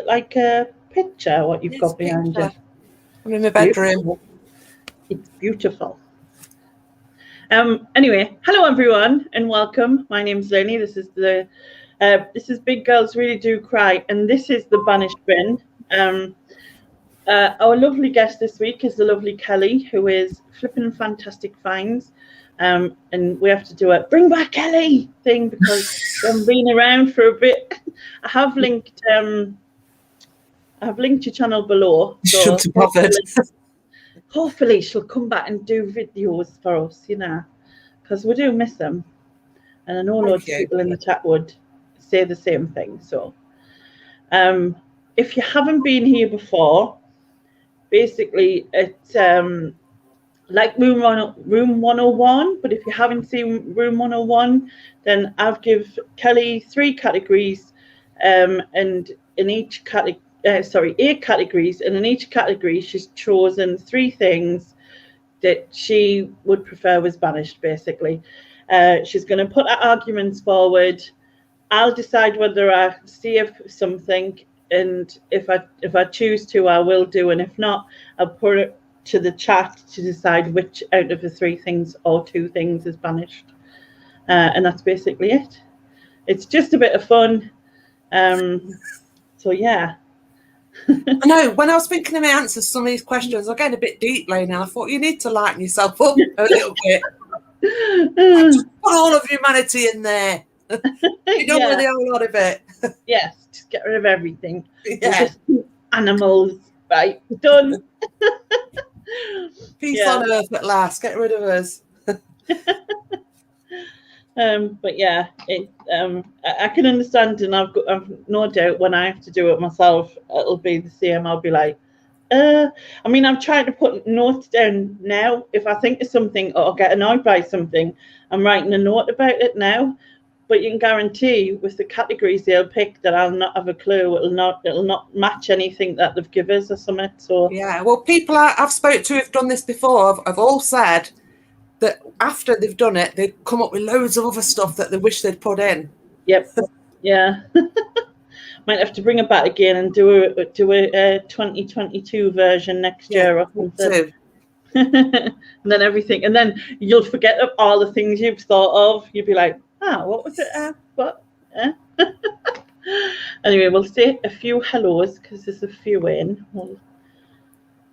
like a picture, what you've got behind you. I'm in my bedroom. It's beautiful. Anyway, hello everyone and welcome. My name's Laney. This is Big Girls Really Do Cry, and this is the Banish bin. Our lovely guest this week is the lovely Kelly, who is Flippin' Fantastic Finds. And we have to do a bring back Kelly thing because we haven't been around for a bit. I have linked your channel below. So hopefully she'll come back and do videos for us, because we do miss them. And I know loads of people in the chat would say the same thing. So if you haven't been here before, basically it's like Room 101, but if you haven't seen Room 101, then I've give Kelly 3 categories, and in each category, 8 categories, and in each category she's chosen 3 things that she would prefer was banished. Basically, she's going to put her arguments forward. I'll decide whether I save something, and if I choose to, I will do, and if not, I'll put it to the chat to decide which out of the 3 things or 2 things is banished, and that's basically it. It's just a bit of fun. So yeah. I know, when I was thinking of my answers to some of these questions, I'm getting a bit deep now. I thought you need to lighten yourself up a little bit. Just put all of humanity in there. You don't want the whole lot of it. Yes, just get rid of everything. Yeah. Just animals, right? Done. Peace on earth at last. Get rid of us. But yeah, I can understand, and I've no doubt when I have to do it myself, it'll be the same. I'll be like, I mean, I'm trying to put notes down now. If I think of something or get annoyed by something, I'm writing a note about it now. But you can guarantee with the categories they'll pick that I'll not have a clue. It'll not match anything that they've given us or something. So yeah, well, people I've spoke to who've done this before have all said that after they've done it, they've come up with loads of other stuff that they wish they'd put in. Yep. Yeah. Might have to bring it back again and do a 2022 version next year or something. And then everything, and then you'll forget all the things you've thought of. You'll be like, what was it? What? Anyway, we'll say a few hellos because there's a few in. We'll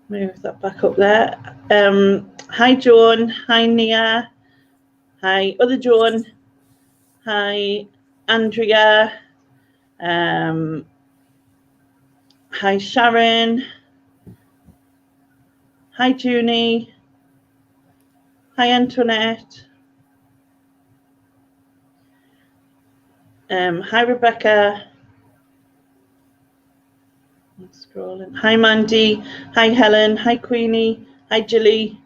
move that back up there. Hi, Joan. Hi, Nia. Hi, other Joan. Hi, Andrea. Hi, Sharon. Hi, Junie. Hi, Antoinette. Hi, Rebecca. I'm scrolling. Hi, Mandy. Hi, Helen. Hi, Queenie. Hi, Jilly.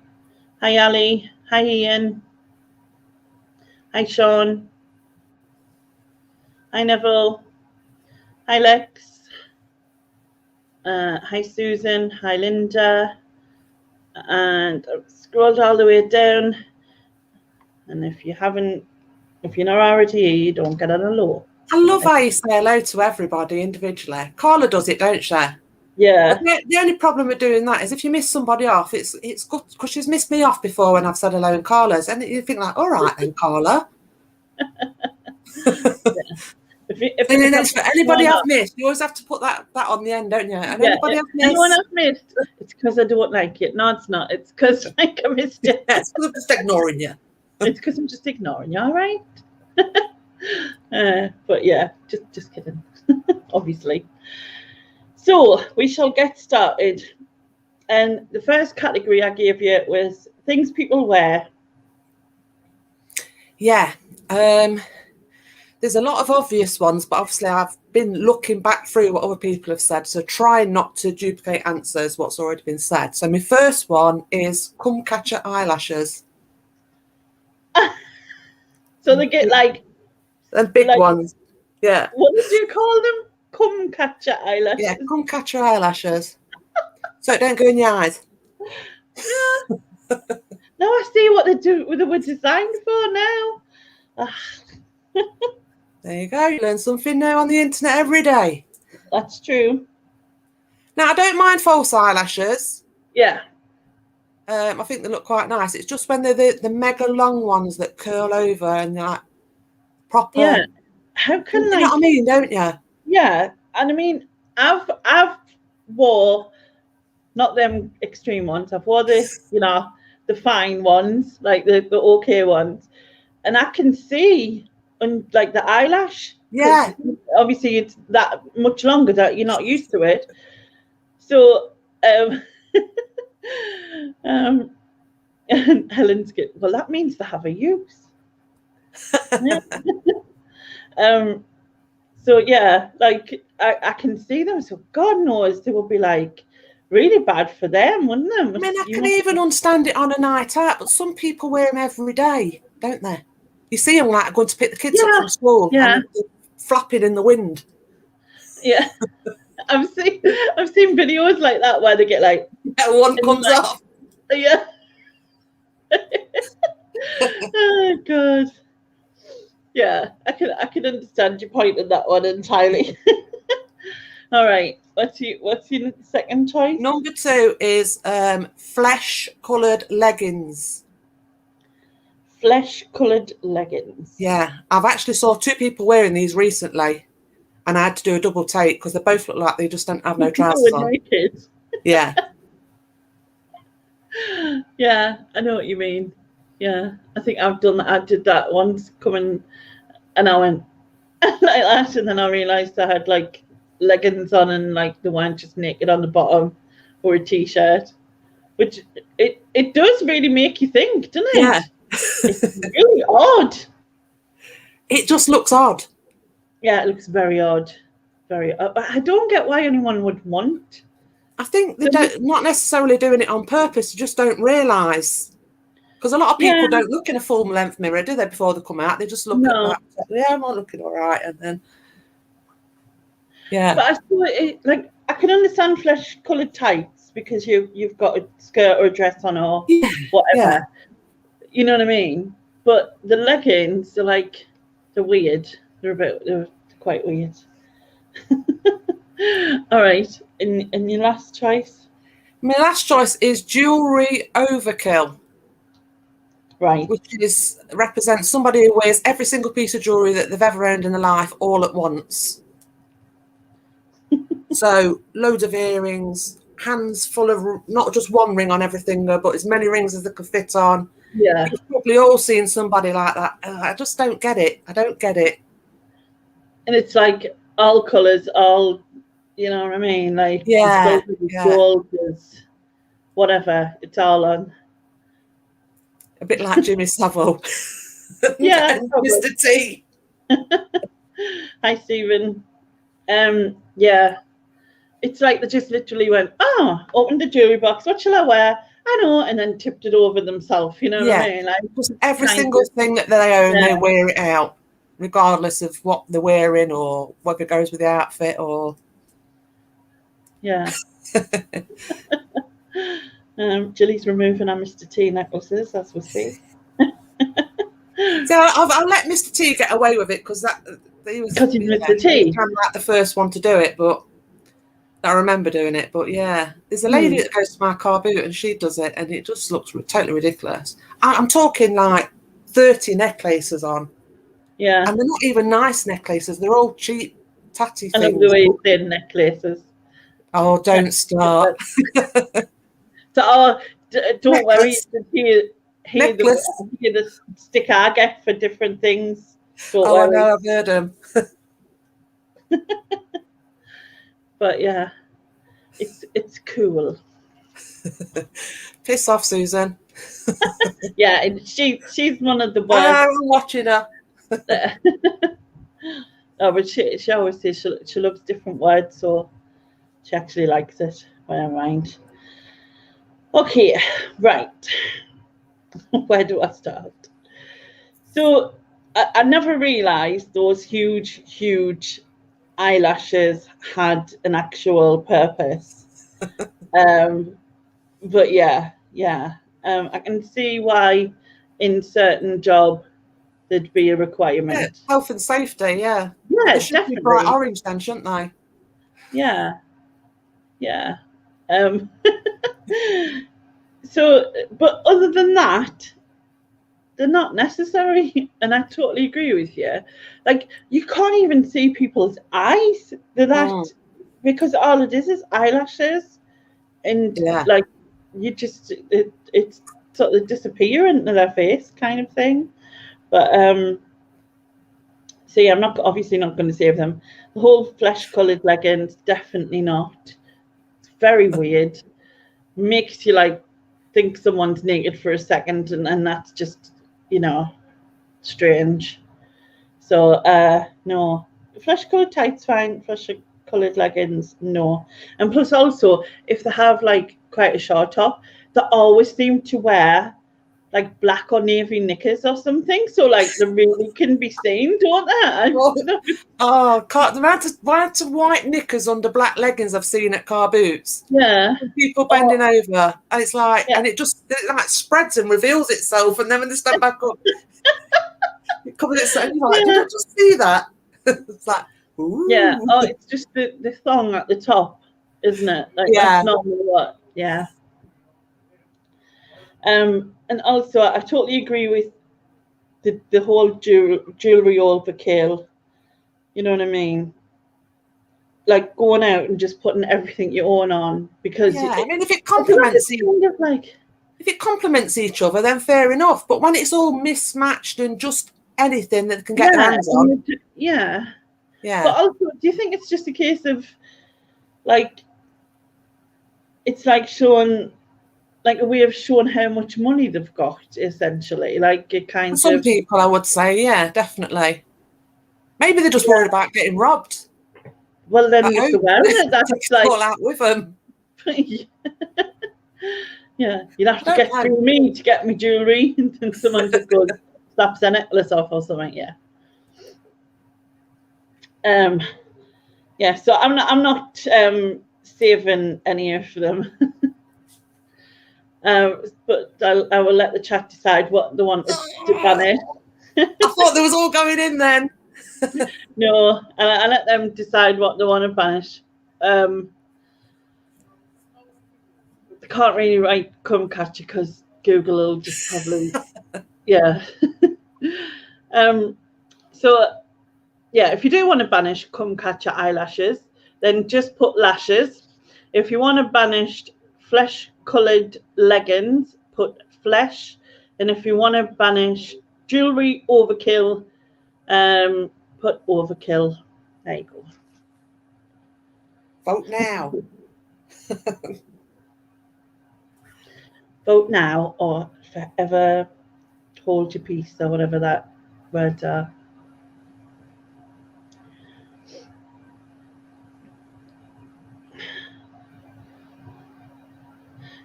Hi, Ali. Hi, Ian. Hi, Sean. Hi, Neville. Hi, Lex. Hi, Susan. Hi, Linda. And I've scrolled all the way down. And if you're not already here, you don't get on a low. I love how you say hello to everybody individually. Carla does it, don't she? Yeah. But the only problem with doing that is if you miss somebody off, it's good because she's missed me off before when I've said hello in Carla's, and you think like, all right then, Carla. If for anybody I've missed, you always have to put that on the end, don't you? And anybody I've missed, it's because I don't like it. No, it's not. It's because I missed it. It's because I'm just ignoring you. It's because I'm just ignoring you, all right? But yeah, just kidding. Obviously. So we shall get started. And the first category I gave you was things people wear. Yeah. There's a lot of obvious ones, but obviously I've been looking back through what other people have said, so try not to duplicate answers what's already been said. So my first one is cum catcher eyelashes. So they get like the big ones. Yeah. What did you call them? Cum catcher eyelashes. Yeah, cum catcher eyelashes. So it don't go in your eyes. Yeah. Now I see what they were designed for now. There you go. You learn something new on the internet every day. That's true. Now, I don't mind false eyelashes. Yeah. I think they look quite nice. It's just when they're the mega long ones that curl over and they're like proper. Yeah. How can you know what I mean, don't you? Yeah, and I mean, I've wore not them extreme ones. I've wore the the fine ones, like the okay ones, and I can see like the eyelash. Yeah. Obviously, it's that much longer that you're not used to it. So, and Helen's good. Well, that means they have a use. So yeah, like I can see them. So God knows they would be like really bad for them, wouldn't they? I mean, I can even understand it on a night out, but some people wear them every day, don't they? You see them like going to pick the kids up from school and flapping in the wind. Yeah, I've seen videos like that where they get like one comes off. Yeah. Oh God. Yeah, I can understand your point on that one entirely. All right, what's your second choice? Number 2 is flesh-coloured leggings. Flesh-coloured leggings. Yeah, I've actually saw 2 people wearing these recently, and I had to do a double take because they both look like they just don't have no trousers on. Naked. Yeah. Yeah, I know what you mean. Yeah, I think I've done that. I did that once, coming, and I went like that, and then I realised I had like leggings on and like the one just naked on the bottom, or a t-shirt, which it does really make you think, doesn't it? Yeah. It's really odd. It just looks odd. Yeah, it looks very odd. Very odd. I don't get why anyone would want. I think they're not necessarily doing it on purpose. You just don't realise. Because a lot of people don't look in a full length mirror, do they, before they come out? They just look at that. Yeah, I'm not looking all right. And then, yeah. But I feel like I can understand flesh-coloured tights because you've got a skirt or a dress on or whatever. Yeah. You know what I mean? But the leggings, they're weird. They're quite weird. All right. And your last choice? My last choice is jewellery overkill. Right. Which represents somebody who wears every single piece of jewellery that they've ever owned in their life all at once. So loads of earrings, hands full of not just one ring on every finger, but as many rings as they could fit on. Yeah. You've probably all seen somebody like that. I just don't get it. I don't get it. And it's like all colours, all, you know what I mean? Like, gold, whatever, it's all on. A bit like Jimmy Savile. Yeah. Mr. T. Hi, Stephen. Yeah. It's like they just literally went, opened the jewellery box, what shall I wear? I know, and then tipped it over themselves, you know what I mean? Like, every single thing that they own, they wear it out, regardless of what they're wearing or whether it goes with the outfit or... Yeah. Jilly's removing our Mr. T necklaces, as we see. So I'll let Mr. T get away with it because he's Mr. T. He's kind of like the first one to do it, but I remember doing it. But yeah, there's a lady that goes to my car boot and she does it, and it just looks totally ridiculous. I'm talking like 30 necklaces on. Yeah, and they're not even nice necklaces; they're all cheap, tatty things. I love the way you say necklaces. Oh, don't start. So, don't worry. Hear the stick I get for different things. I know, I've heard them. But yeah, it's cool. Piss off, Susan. Yeah, and she's one of the worst. I'm watching her. Oh, but she always says she loves different words, so she actually likes it. Never mind. Okay, right. Where do I start? So I never realised those huge eyelashes had an actual purpose. But yeah. I can see why in certain job there'd be a requirement. Yeah, health and safety, yeah. Yeah, they should be bright orange then, shouldn't they? Yeah. Yeah. So, but other than that, they're not necessary. And I totally agree with you. Like, you can't even see people's eyes. They're that, because all it is eyelashes. And Yeah. like, you just, it's sort of disappear into their face kind of thing. But, so yeah, I'm not obviously not going to save them. The whole flesh coloured leggings, definitely not. It's very weird. Makes you like think someone's naked for a second, and that's just, strange. So no, flesh coloured tights fine. Flesh coloured leggings, no. And plus, also, if they have like quite a short top, they always seem to wear like black or navy knickers or something, so like they really can be seen, don't they? The amount of white knickers under black leggings I've seen at car boots. Yeah. People bending over, and it's like, Yeah. and it like spreads and reveals itself, and then when they stand back up, it covers itself. You're like, did I just see that? It's like, ooh. Yeah. Oh, it's just the thong at the top, isn't it? Like, that's normally what. Yeah. And also, I totally agree with the whole jewelry overkill. You know what I mean? Like going out and just putting everything you own on, because I mean, if it complements if it complements each other, then fair enough. But when it's all mismatched and just anything that can get hands on, yeah. But also, do you think it's just a case of like, it's like showing, like a way of showing how much money they've got, essentially? Like, it kind of. For some people, I would say, yeah, definitely. Maybe they're just worried about getting robbed. Well, then if they're wearing it, that's like fall out with them. Yeah, you'd have to get through me to get me jewelry, and then someone just goes, slaps a necklace off or something. Yeah. Yeah. So I'm not saving any of them. But I will let the chat decide what they want to banish. I thought they was all going in then. No, I let them decide what they want to banish. They can't really write "come catcher" because Google will just probably, yeah. So yeah, if you do want to banish "come catcher" eyelashes, then just put lashes. If you want to banish flesh coloured leggings, put flesh. And if you want to banish jewelry overkill, put overkill. There you go. Vote now. Vote now, or forever hold your peace, or whatever that words are.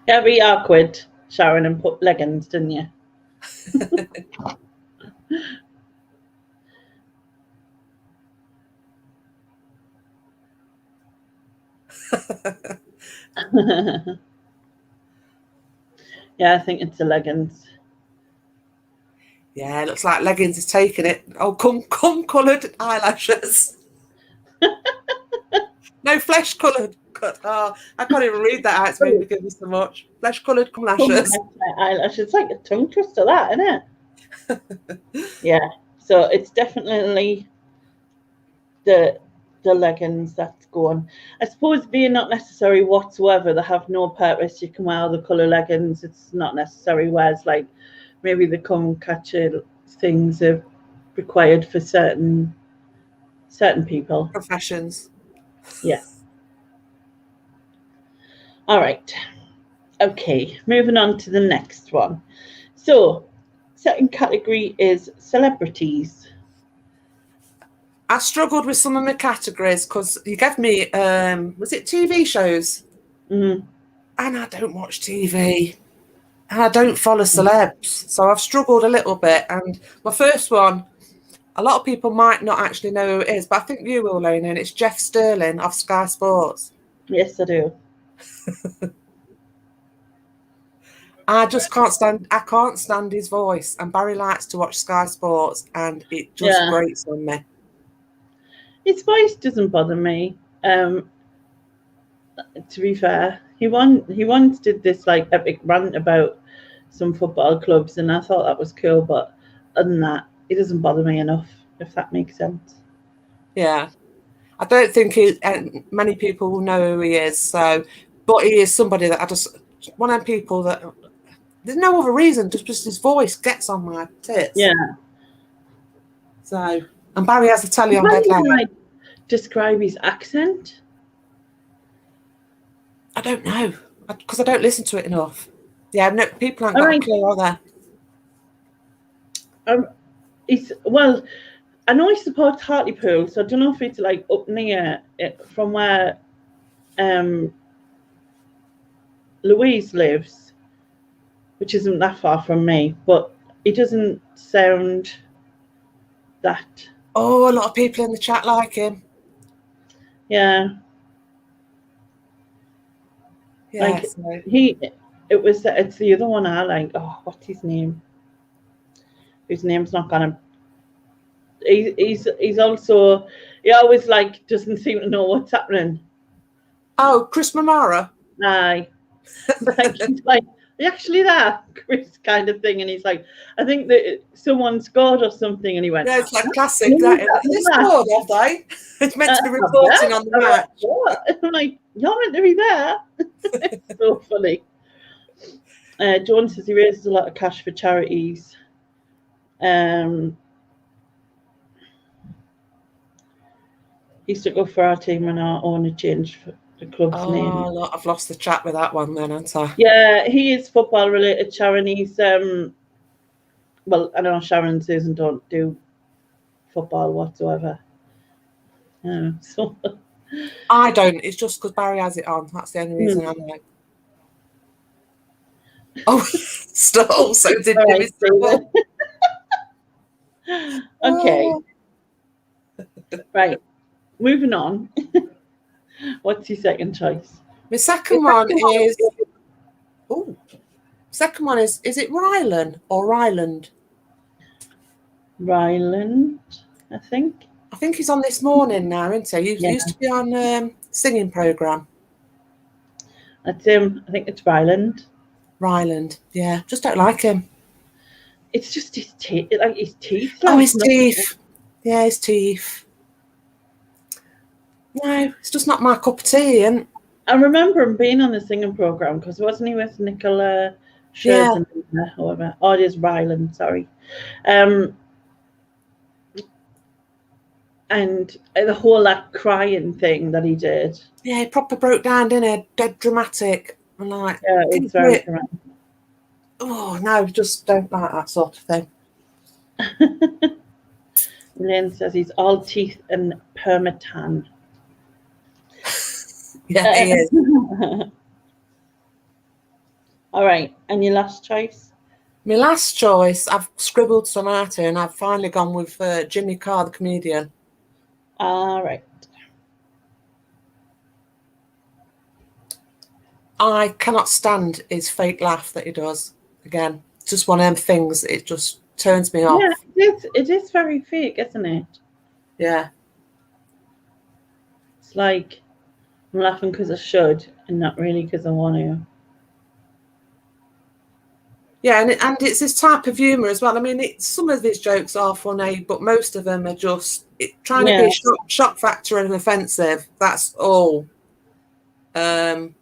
Yeah, be awkward, Sharon, and put leggings, didn't you? Yeah, I think it's the leggings. Yeah, it looks like leggings is taking it. Oh, come coloured eyelashes. No, flesh coloured. Oh, I can't even read that out. It's made me give me so much. Flesh coloured come lashes. Eyelashes. It's like a tongue twister, that, isn't it? Yeah. So it's definitely the leggings that's going. I suppose being not necessary whatsoever, they have no purpose. You can wear the colour leggings. It's not necessary. Whereas like maybe the come catcher things are required for certain people. Professions. Yeah. All right. Okay, moving on to the next one. So, second category is celebrities. I struggled with some of my categories because you gave me, was it TV shows? Mm-hmm. And I don't watch TV. And I don't follow celebs. So I've struggled a little bit. And my first one, a lot of people might not actually know who it is, but I think you will, Laney, and it's Jeff Sterling of Sky Sports. Yes, I do. I just can't stand his voice. And Barry likes to watch Sky Sports, and it just grates on me. His voice doesn't bother me. To be fair, he once did this like epic rant about some football clubs, and I thought that was cool. But other than that, it doesn't bother me enough, if that makes sense. Yeah, I don't think many people will know who he is. So, but he is somebody that I just one of them people that there's no other reason, just his voice gets on my tits. Yeah. So, and Barry has the telly on dead loud. Like describe his accent. I don't know because I don't listen to it enough. Yeah, no, people aren't got a clue, are there? Well, I know he supports Hartlepool, so I don't know if it's like up near it from where Louise lives, which isn't that far from me, but it doesn't sound that. Oh, a lot of people in the chat like him. Yeah. Yeah, like so. it's the other one I like. Oh, what's his name? Whose name's not gonna. He's also, he always like doesn't seem to know what's happening. Oh, Chris Mamara. Aye. He's like, are you actually there, Chris, kind of thing, and he's like, I think that someone scored or something, and he went, yeah, it's like classic. They scored, have they? It's meant to be reporting on the match. I'm like, you're meant to be there. It's so funny. John says he raises a lot of cash for charities. He stuck up for our team and our owner changed the club's name. Oh, I've lost the chat with that one then, haven't I? Yeah, he is football related, Sharon. He's well, I know Sharon and Susan don't do football whatsoever. So I don't. It's just because Barry has it on. That's the only reason I'm like. Oh, still. So did right, okay. Right. Moving on. What's your second choice? My second one is. Oh, second one is it Ryland or Ryland? Ryland, I think. I think he's on This Morning now, isn't he? He used to be on singing programme. That's him. I think it's Ryland. Ryland, yeah. Just don't like him. It's just his teeth. Like his teeth. Oh, his teeth. Yeah, his teeth. No, it's just not my cup of tea. And I remember him being on the singing programme because wasn't he with Nicola Scherzen, however? Oh, it is Ryland, sorry. And the whole that crying thing that he did. Yeah, he proper broke down, didn't he? Dead dramatic. I'm like, yeah, it's very dramatic. Oh, no, just don't like that sort of thing. Lynn says he's all teeth and permatan. Yeah, he is. All right, and your last choice? My last choice, I've scribbled some out here, and I've finally gone with Jimmy Carr, the comedian. All right. I cannot stand his fake laugh that he does. Again, just one of them things. It just turns me off. Yeah, it is very fake, isn't it? Yeah. It's like I'm laughing because I should, and not really because I want to. Yeah, and it's this type of humour as well. I mean, some of his jokes are funny, but most of them are just trying to be shock factor and offensive. That's all. And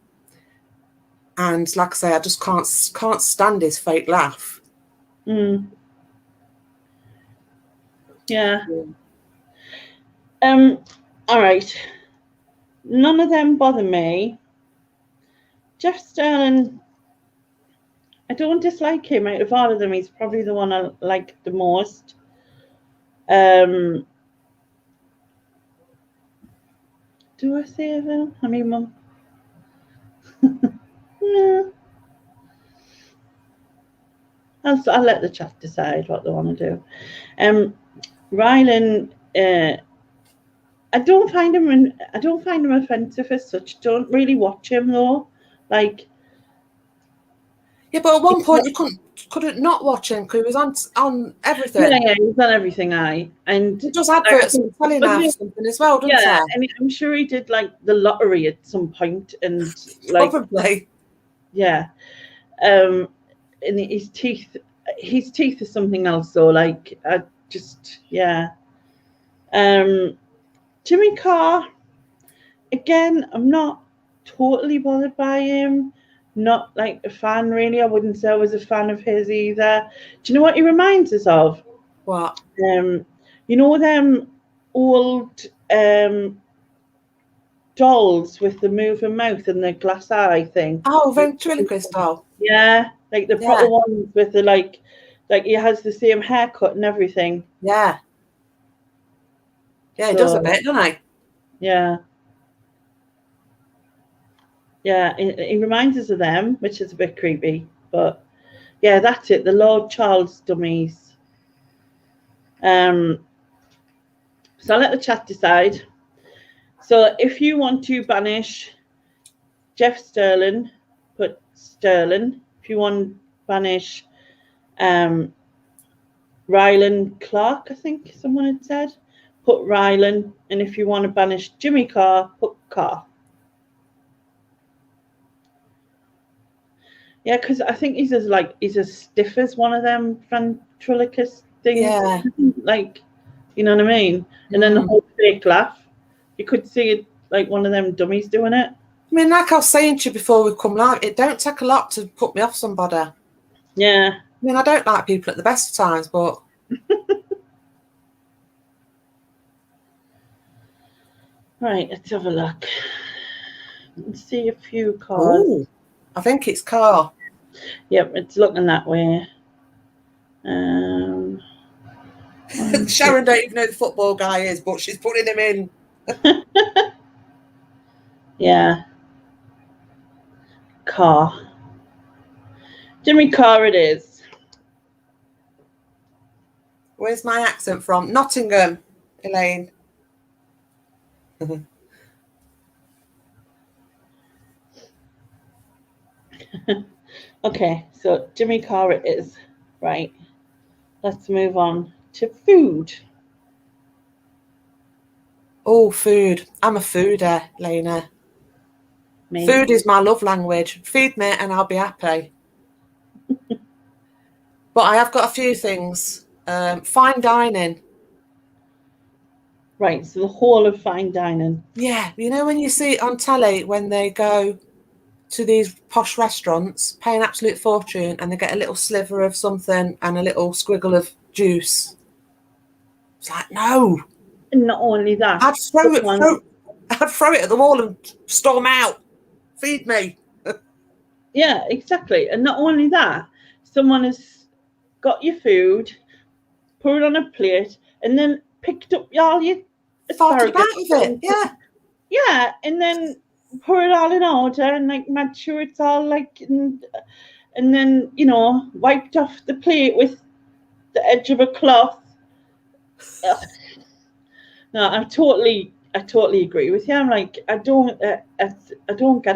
like I say, I just can't stand his fake laugh. Mm. Yeah. All right. None of them bother me. Jeff Sterling, I don't dislike him. Out of all of them, he's probably the one I like the most. Do I save him? I mean, Mum. No. I'll let the chat decide what they want to do. Ryland, I don't find him offensive as such. Don't really watch him though. Like, yeah, but at one point you couldn't not watch him because he was on everything. Yeah, he's on everything, and he does adverts on telly now or something as well, doesn't yeah, he? and I'm sure he did like the lottery at some point, and like Probably. yeah, and his teeth are something else though. Like I just Jimmy Carr, again, I'm not totally bothered by him. Not like a fan, really. I wouldn't say I was a fan of his either. Do you know what he reminds us of? What? You know them old dolls with the moving mouth and the glass eye thing? Oh, ventriloquist doll. Yeah, like the proper ones with the like he has the same haircut and everything. Yeah. Yeah, he does a bit, doesn't he? Yeah. Yeah, he reminds us of them, which is a bit creepy. But yeah, that's it. The Lord Charles dummies. So I'll let the chat decide. So if you want to banish Jeff Sterling, put Sterling. If you want to banish Ryland Clark, I think someone had said, put Ryland. And if you want to banish Jimmy Carr, put Carr. Yeah, because I think he's as stiff as one of them ventriloquist things. Yeah. Like, you know what I mean? And then the whole fake laugh. You could see it like one of them dummies doing it. I mean, like I was saying to you before we come live, it don't take a lot to put me off somebody. Yeah. I mean, I don't like people at the best of times, but... Right, let's have a look. Let's see a few cards. Ooh, I think it's Carr. Yep, it's looking that way. Sharon don't even know who the football guy is, but she's putting him in. Yeah. Carr. Jimmy Carr it is. Where's my accent from? Nottingham, Elaine. Okay, so Jimmy Carr it is. Right. Let's move on to food. Oh, food. I'm a foodie, Lena. Me. Food is my love language. Feed me and I'll be happy. But I have got a few things. Fine dining. Right, so the whole of fine dining. Yeah, you know when you see it on telly when they go to these posh restaurants, pay an absolute fortune, and they get a little sliver of something and a little squiggle of juice. It's like, no. And not only that, I'd throw it at the wall and storm out. Feed me. Yeah, exactly. And not only that, someone has got your food, put it on a plate, and then picked up all your asparagus. Out of it, yeah. Yeah, and then pour it all in order and like make sure it's all like, and then, you know, wiped off the plate with the edge of a cloth. Ugh. No, I totally agree with you. I'm like, I don't get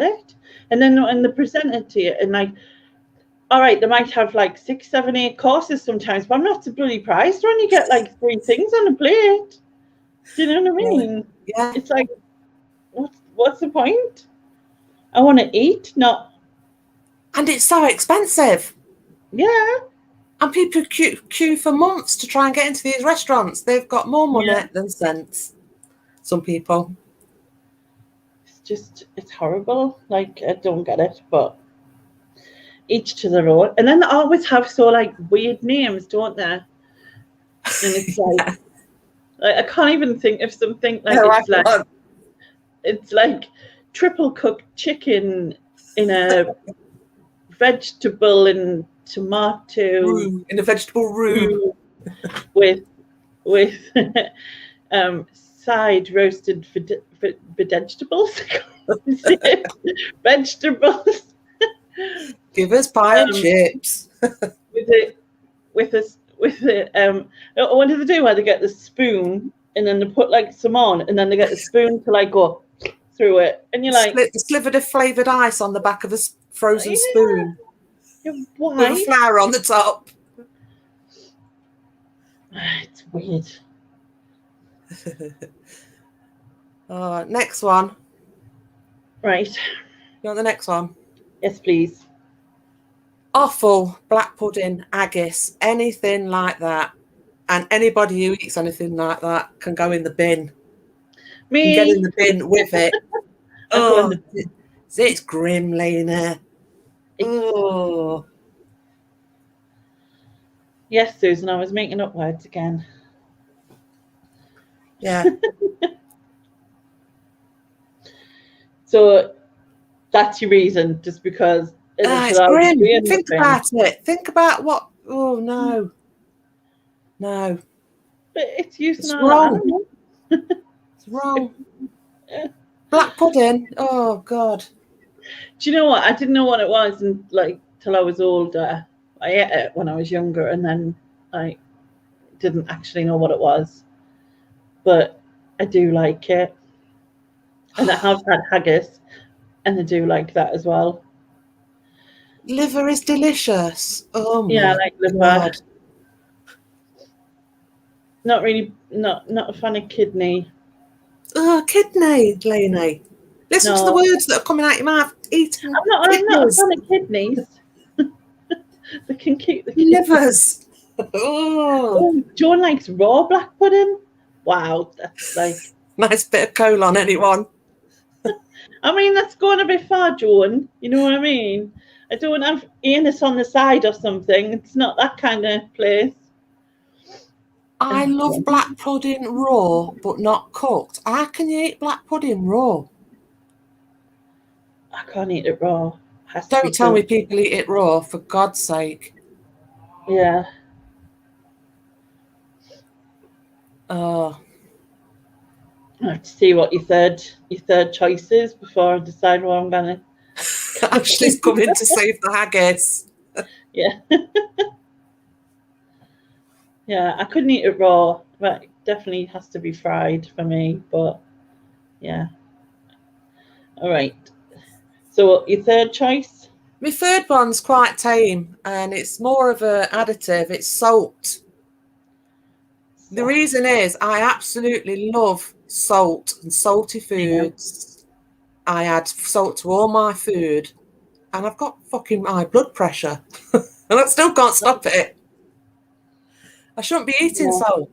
it. And then when they present it to you, and like, all right, they might have like 6, 7, 8 courses sometimes, but I'm not so bloody surprised when you get like 3 things on a plate. Do you know what I mean? Yeah. It's like, what's the point? I want to eat, not. And it's so expensive. Yeah. And people queue for months to try and get into these restaurants. They've got more money than sense. Some people. It's horrible. Like, I don't get it, but each to their own. And then they always have so like weird names, don't they? And it's like, I can't even think of something like it's like triple cooked chicken in a vegetable and tomato roux, in a vegetable roux with side roasted vegetables. Vegetables. Give us pie and chips. with what do they do? Where they get the spoon and then they put like some on, and then they get the spoon to like go through it, and you're like slivered of flavoured ice on the back of a frozen spoon. Yeah, with why? a flower on the top. It's weird. Next one. Right. You want the next one? Yes, please. Offal, black pudding, haggis, anything like that. And anybody who eats anything like that can go in the bin. Me. Can get in the bin with it. I go in the it's grim, Lena. Oh. Yes, Susan, I was making up words again. Yeah. So that's your reason, just because It's grim. Think about it. Think about what. Oh, no. No. But it's using It's our wrong. animal. It's wrong. Black pudding. Oh, God. Do you know what? I didn't know what it was till I was older. I ate it when I was younger, and then I didn't actually know what it was. But I do like it. And I have had haggis, and I do like that as well. Liver is delicious. Oh, Yeah, I my like liver. God. Not really, not a fan of kidney. Oh, kidney, Laney. Listen to the words that are coming out your mouth. Eating I'm not a fan of kidneys. They can keep the livers. Oh, Joan likes raw black pudding. Wow, that's like nice bit of colon, anyone? I mean, that's going a bit far, Joan. You know what I mean? I don't have anus on the side or something. It's not that kind of place. I love black pudding raw, but not cooked. How can you eat black pudding raw? I can't eat it raw. Don't tell me people eat it raw, for God's sake. Yeah. Oh. I have to see what your third choice is before I decide what I'm gonna. Ashley's coming to save the haggis. Yeah. Yeah, I couldn't eat it raw, but it definitely has to be fried for me. But yeah. All right. So your third choice? My third one's quite tame, and it's more of an additive. It's salt. The reason is I absolutely love salt and salty foods. I add salt to all my food, and I've got fucking high blood pressure, and I still can't stop it. I shouldn't be eating salt.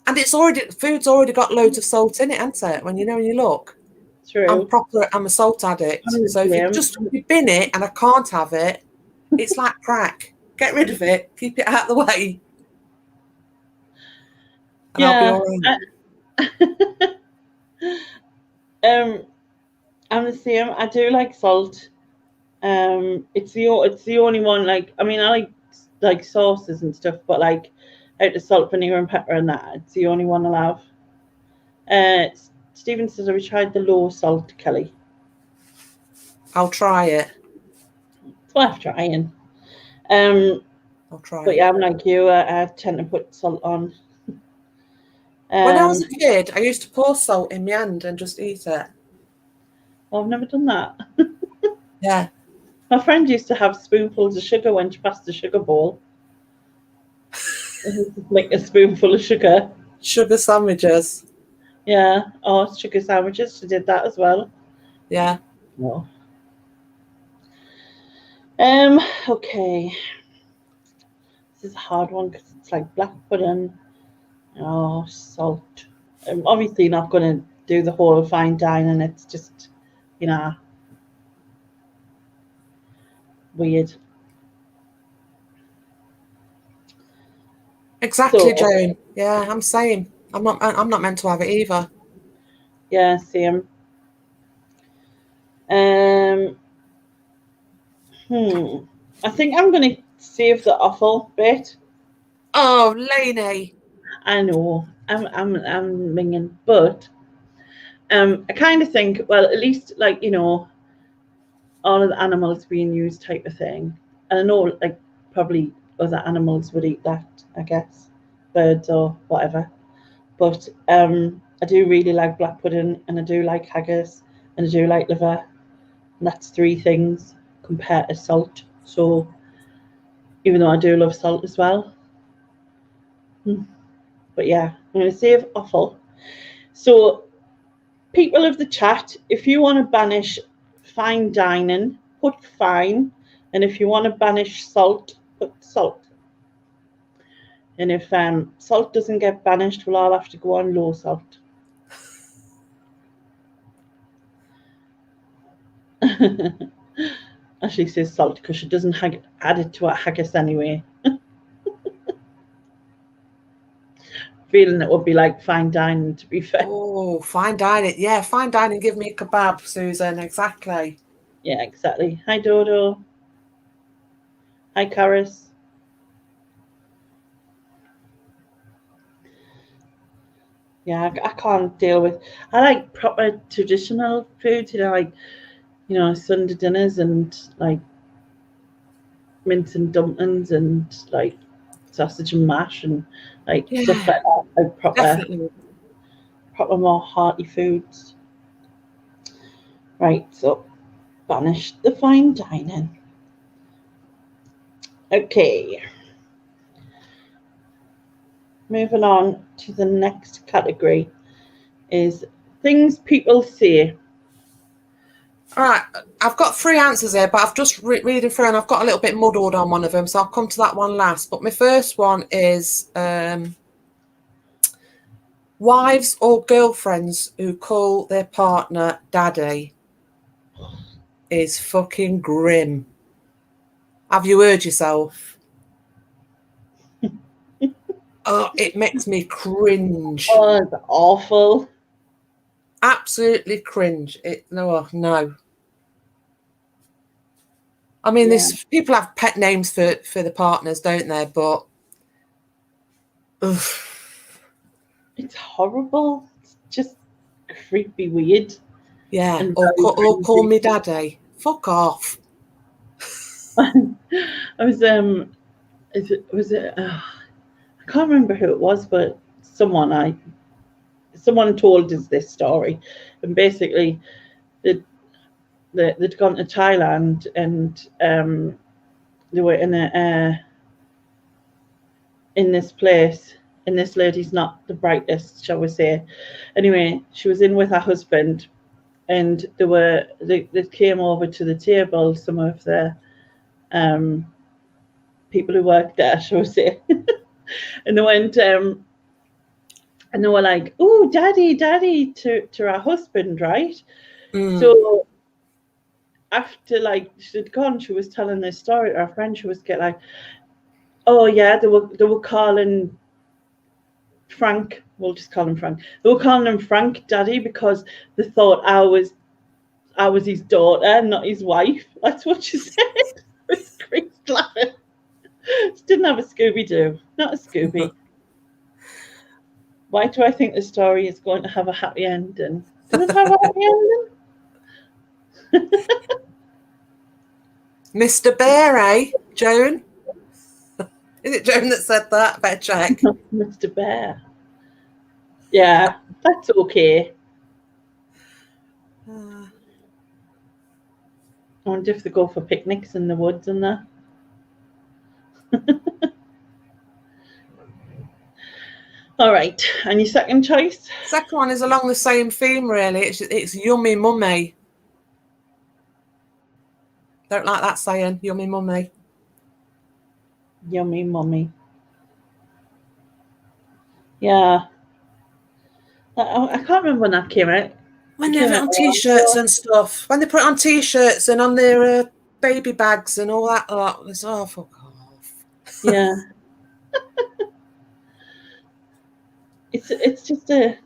And food's already got loads of salt in it, hasn't it? When you look. True. I'm a salt addict. So if you just bin it and I can't have it, it's like crack. Get rid of it. Keep it out of the way. And I'll be all right. I'm the same. I do like salt. It's the only one. Like, I mean, I like sauces and stuff, but like out of salt, vinegar, and pepper and that, it's the only one I'll have. Stephen says, "Have you tried the low salt, Kelly?" I'll try it. It's worth trying. I'll try. But yeah, I'm like you. I tend to put salt on. When I was a kid, I used to pour salt in my hand and just eat it. Well, I've never done that. Yeah. My friend used to have spoonfuls of sugar when she passed the sugar bowl. Like a spoonful of sugar. Sugar sandwiches. Yeah. Oh, sugar sandwiches. She did that as well. Yeah. No. Okay. This is a hard one because it's like black pudding. Oh, salt. I'm obviously not going to do the whole fine dining. It's just, weird. Exactly, Joan. Yeah, I'm saying I'm not meant to have it either. Yeah, same. I think I'm going to save the offal bit. Oh, Laney. I know. I'm minging, but I kind of think, well, at least all of the animals being used type of thing. And I know probably other animals would eat that, I guess, birds or whatever. But I do really like black pudding, and I do like haggis, and I do like liver. And that's 3 things compared to salt. So even though I do love salt as well. But yeah, I'm going to save offal. So people of the chat, if you want to banish fine dining, put fine. And if you want to banish salt, put salt. And if salt doesn't get banished, we'll all have to go on low salt. Ashley says salt because she doesn't add it to her haggis anyway. Feeling it would be like fine dining, to be fair. Oh, fine dining. Yeah, fine dining. Give me a kebab, Susan. Exactly. Yeah, exactly. Hi, Dodo. Hi, Karis. Yeah, I can't deal with. I like proper traditional food, like, Sunday dinners and like mince and dumplings and like sausage and mash and like stuff like that. Like proper more hearty foods. Right, so banish the fine dining. Okay. Moving on to the next category is things people say. All right, I've got 3 answers here, but I've just reading through and I've got a little bit muddled on one of them, so I'll come to that one last. But my first one is wives or girlfriends who call their partner daddy is fucking grim. Have you heard yourself? Oh, it makes me cringe. Oh, it's awful. Absolutely cringe. No. I mean, there's people have pet names for the partners, don't they? But it's horrible. It's just creepy, weird. Yeah, or call me daddy. Fuck off. I was I can't remember who it was, but someone told us this story, and basically they'd gone to Thailand and they were in this place, and this lady's not the brightest, shall we say. Anyway, she was in with her husband, and they came over to the table, some of the people who worked there, shall we say. And they went and they were like, "Oh, daddy," to our husband, right? So after like she'd gone, she was telling this story to her friend. She was getting like, "Oh yeah, they were calling Frank. We'll just call him Frank. They were calling him Frank Daddy because they thought I was his daughter, not his wife." That's what she said. With creased laughing. She didn't have a Scooby-Doo. Not a Scooby. Why do I think the story is going to have a happy ending? Does it have a happy ending? Mr. Bear, eh, Joan? Is it Joan that said that? Better check. Mr. Bear. Yeah, that's okay. I wonder if they go for picnics in the woods and that. All right, and your second choice? Second one is along the same theme, really. It's yummy mummy. Don't like that saying, yummy mummy. Yummy mummy. Yeah. I can't remember when that came out. When they have it on T-shirts and stuff. When they put it on T-shirts and on their baby bags and all that. Oh, fuck off. Yeah. It's just a,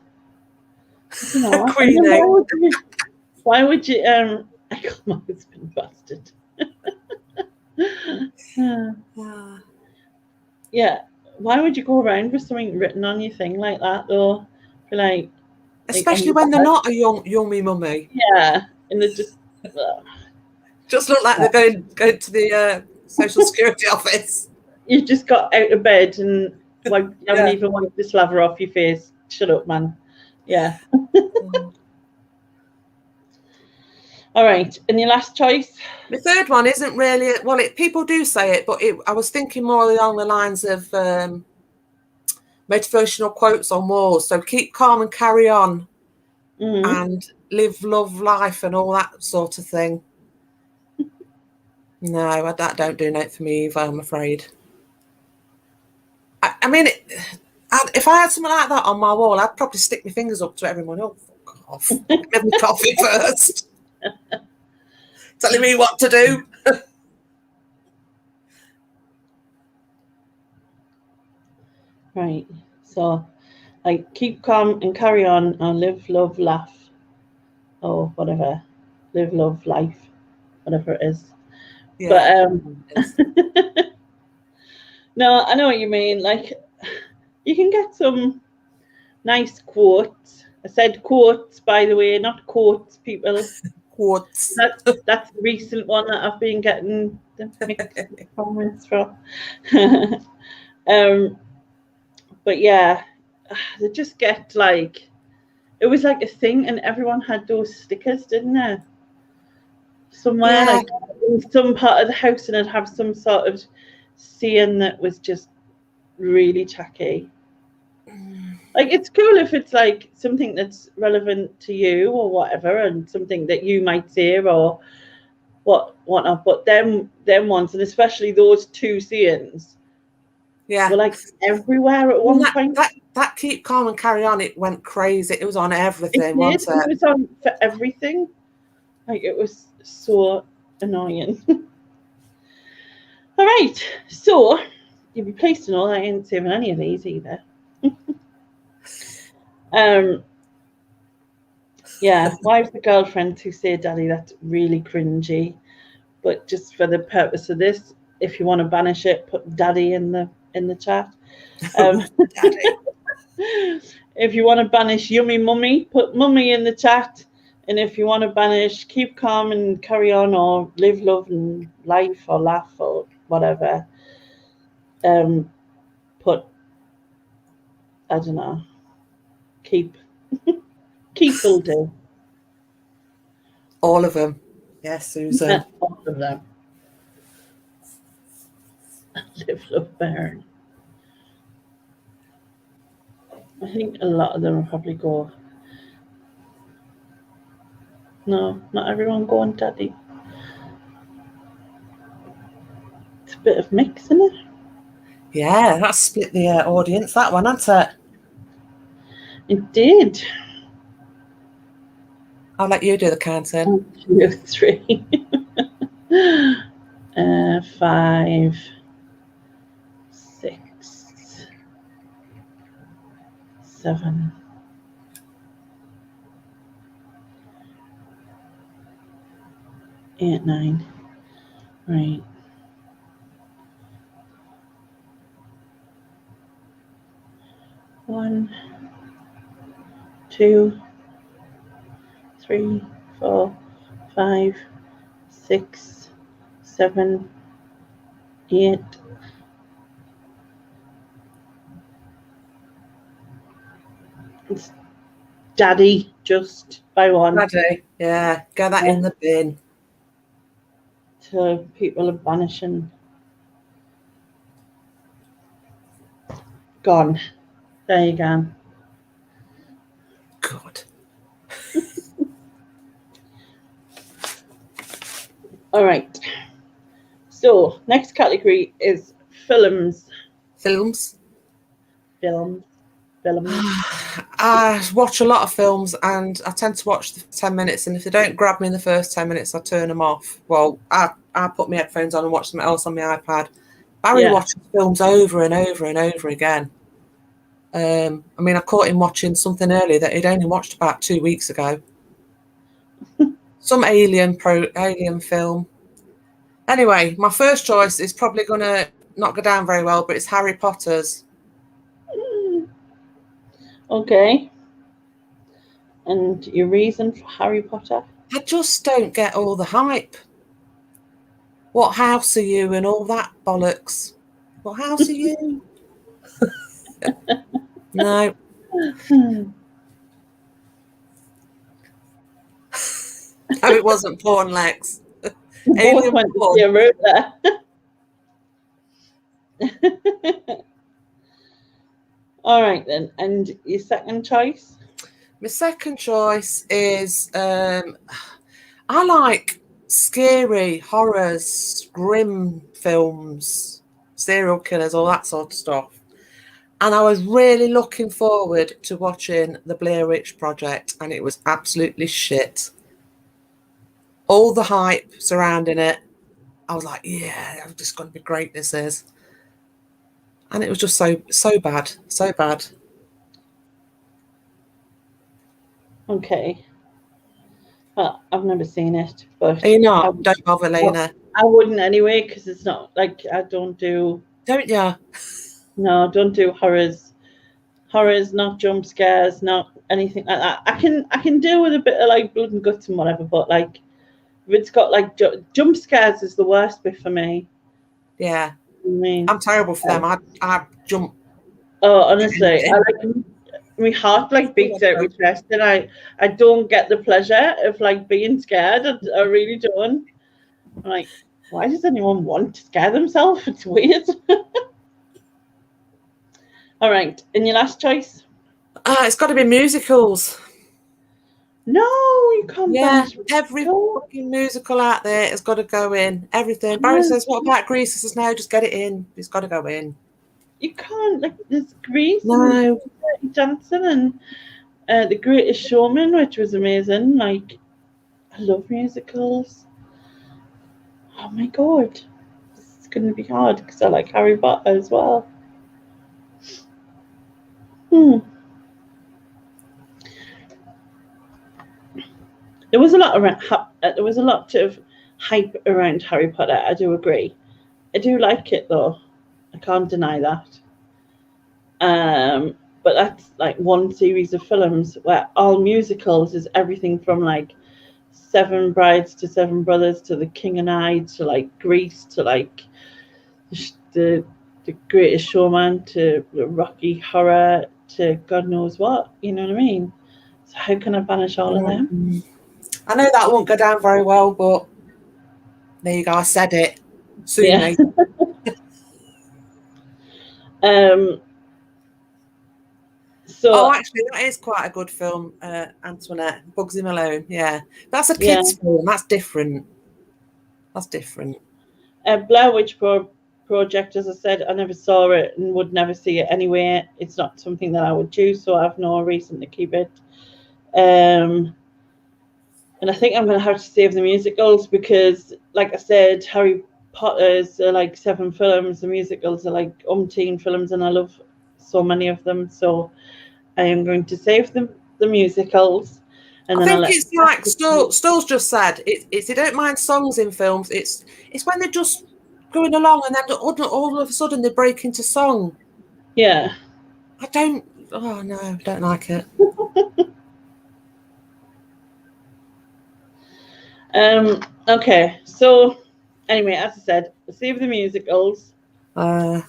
you know. Queenie. Why would you? I call my husband bastard. Yeah. Why would you go around with something written on your thing like that, though? Like, especially when they're not a yummy mummy. Yeah, and they just look like they're going to the social security office. You just got out of bed and you haven't even wiped the slaver off your face. Shut up, man. Yeah. All right, and your last choice? The third one isn't really, well, people do say it, but I was thinking more along the lines of motivational quotes on walls. So keep calm and carry on, and live, love, life, and all that sort of thing. No, that don't do nothing for me either, I'm afraid. I mean, if I had something like that on my wall, I'd probably stick my fingers up to it every morning. Oh, fuck off. Give me coffee first. Telling me what to do. Right. So, like, keep calm and carry on and live, love, laugh, or whatever. Live, love, life, whatever it is. Yeah. But no, I know what you mean. Like, you can get some nice quotes. I said quotes, by the way, not quotes, people. Quotes. That's the recent one that I've been getting the mixed comments from. But yeah, they just get like, it was like a thing, and everyone had those stickers, didn't they? Somewhere, Yeah. like in some part of the house, and it'd have some sort of saying that was just really tacky. Like, it's cool if it's like something that's relevant to you or whatever, and something that you might say or whatnot. But them ones, and especially those two sayings, Yeah. were like everywhere at one point. That keep calm and carry on, it went crazy. It was on everything, It wasn't did. it? It was on for everything. Like, it was so annoying. All right, so you'll be pleased to know that I ain't saving any of these either. Yeah, wives and girlfriends who say daddy, that's really cringy. But just for the purpose of this, if you want to banish it, put daddy in the chat. Daddy. If you want to banish yummy mummy, put mummy in the chat. And if you want to banish keep calm and carry on, or live, love, and life, or laugh, or whatever, put, I don't know, keep will do. All of them. Yes, Susan. All of them. Live, love, burn. I think a lot of them will probably go. No, not everyone going daddy. It's a bit of mix, isn't it? Yeah, that split the audience, that one, hasn't it? It did. I'll let you do the counting. 1, 2, 3, 5, 6, 7, 8, 9. Right. One, 2, 3, 4, 5, 6, 7, 8. It's daddy just by one. Daddy. Yeah, get that in the bin. So people are banishing. Gone. There you go. God. All right. So next category is films. Films. Films. I watch a lot of films, and I tend to watch the 10 minutes, and if they don't grab me in the first 10 minutes, I turn them off. Well, I put my headphones on and watch something else on my iPad. Barry watches films over and over and over again. I mean, I caught him watching something earlier that he'd only watched about 2 weeks ago. Some alien film. Anyway, my first choice is probably going to not go down very well, but it's Harry Potter's. Okay. And your reason for Harry Potter? I just don't get all the hype. What house are you and all that bollocks? What house are you? No. No, it wasn't porn, Lex. Both Alien went to porn. see a route there. All right then. And your second choice? My second choice is I like scary horrors, grim films, serial killers, all that sort of stuff. And I was really looking forward to watching the Blair Witch Project, and it was absolutely shit. All the hype surrounding it, I was like, yeah, it's just going to be great, this is. And it was just so bad, so bad. Okay. Well, I've never seen it, but Are you not? Don't bother, Lena. I wouldn't anyway, because it's not like I don't do. Don't you? No, don't do horrors. Horrors, not jump scares, not anything like that. I can deal with a bit of like blood and guts and whatever, but like if it's got like jump scares is the worst bit for me. Yeah. I mean, I'm terrible for them. I jump. Oh, honestly, I like my heart like beats out my chest, and I don't get the pleasure of like being scared. I really don't. I'm like, why does anyone want to scare themselves? It's weird. All right, and your last choice? It's got to be musicals. No, you can't. Yeah, every fucking musical out there has got to go in. Everything. Barry says, "What about Grease?" I says, "No, just get it in. It's got to go in." You can't, like, there's Grease No. and Johnson and The Greatest Showman, which was amazing. Like, I love musicals. Oh my god, this is going to be hard because I like Harry Potter as well. There was a lot around. There was a lot of hype around Harry Potter. I do agree. I do like it though. I can't deny that. But that's like one series of films where all musicals is everything from like Seven Brides to Seven Brothers to The King and I to like Grease to like the Greatest Showman to Rocky Horror to God knows what. You know what I mean? So how can I banish all of them? I know that won't go down very well, but there you go. I said it. Soon, Yeah. mate. So, actually, that is quite a good film, Antoinette. Bugsy Malone. Yeah, that's a kids' film. That's different. That's different. Blair Witch Project, as I said, I never saw it and would never see it anyway. It's not something that I would choose, so I have no reason to keep it. And I think I'm going to have to save the musicals because, like I said, Harry Potter's are like 7 films. The musicals are like umpteen films, and I love so many of them. So I am going to save the musicals. And I then think it's like Stoll's just said. It's they don't mind songs in films. It's when they're just going along and then all of a sudden they break into song. Yeah. I don't. Oh no, I don't like it. Okay, so anyway, as I said, save the musicals. And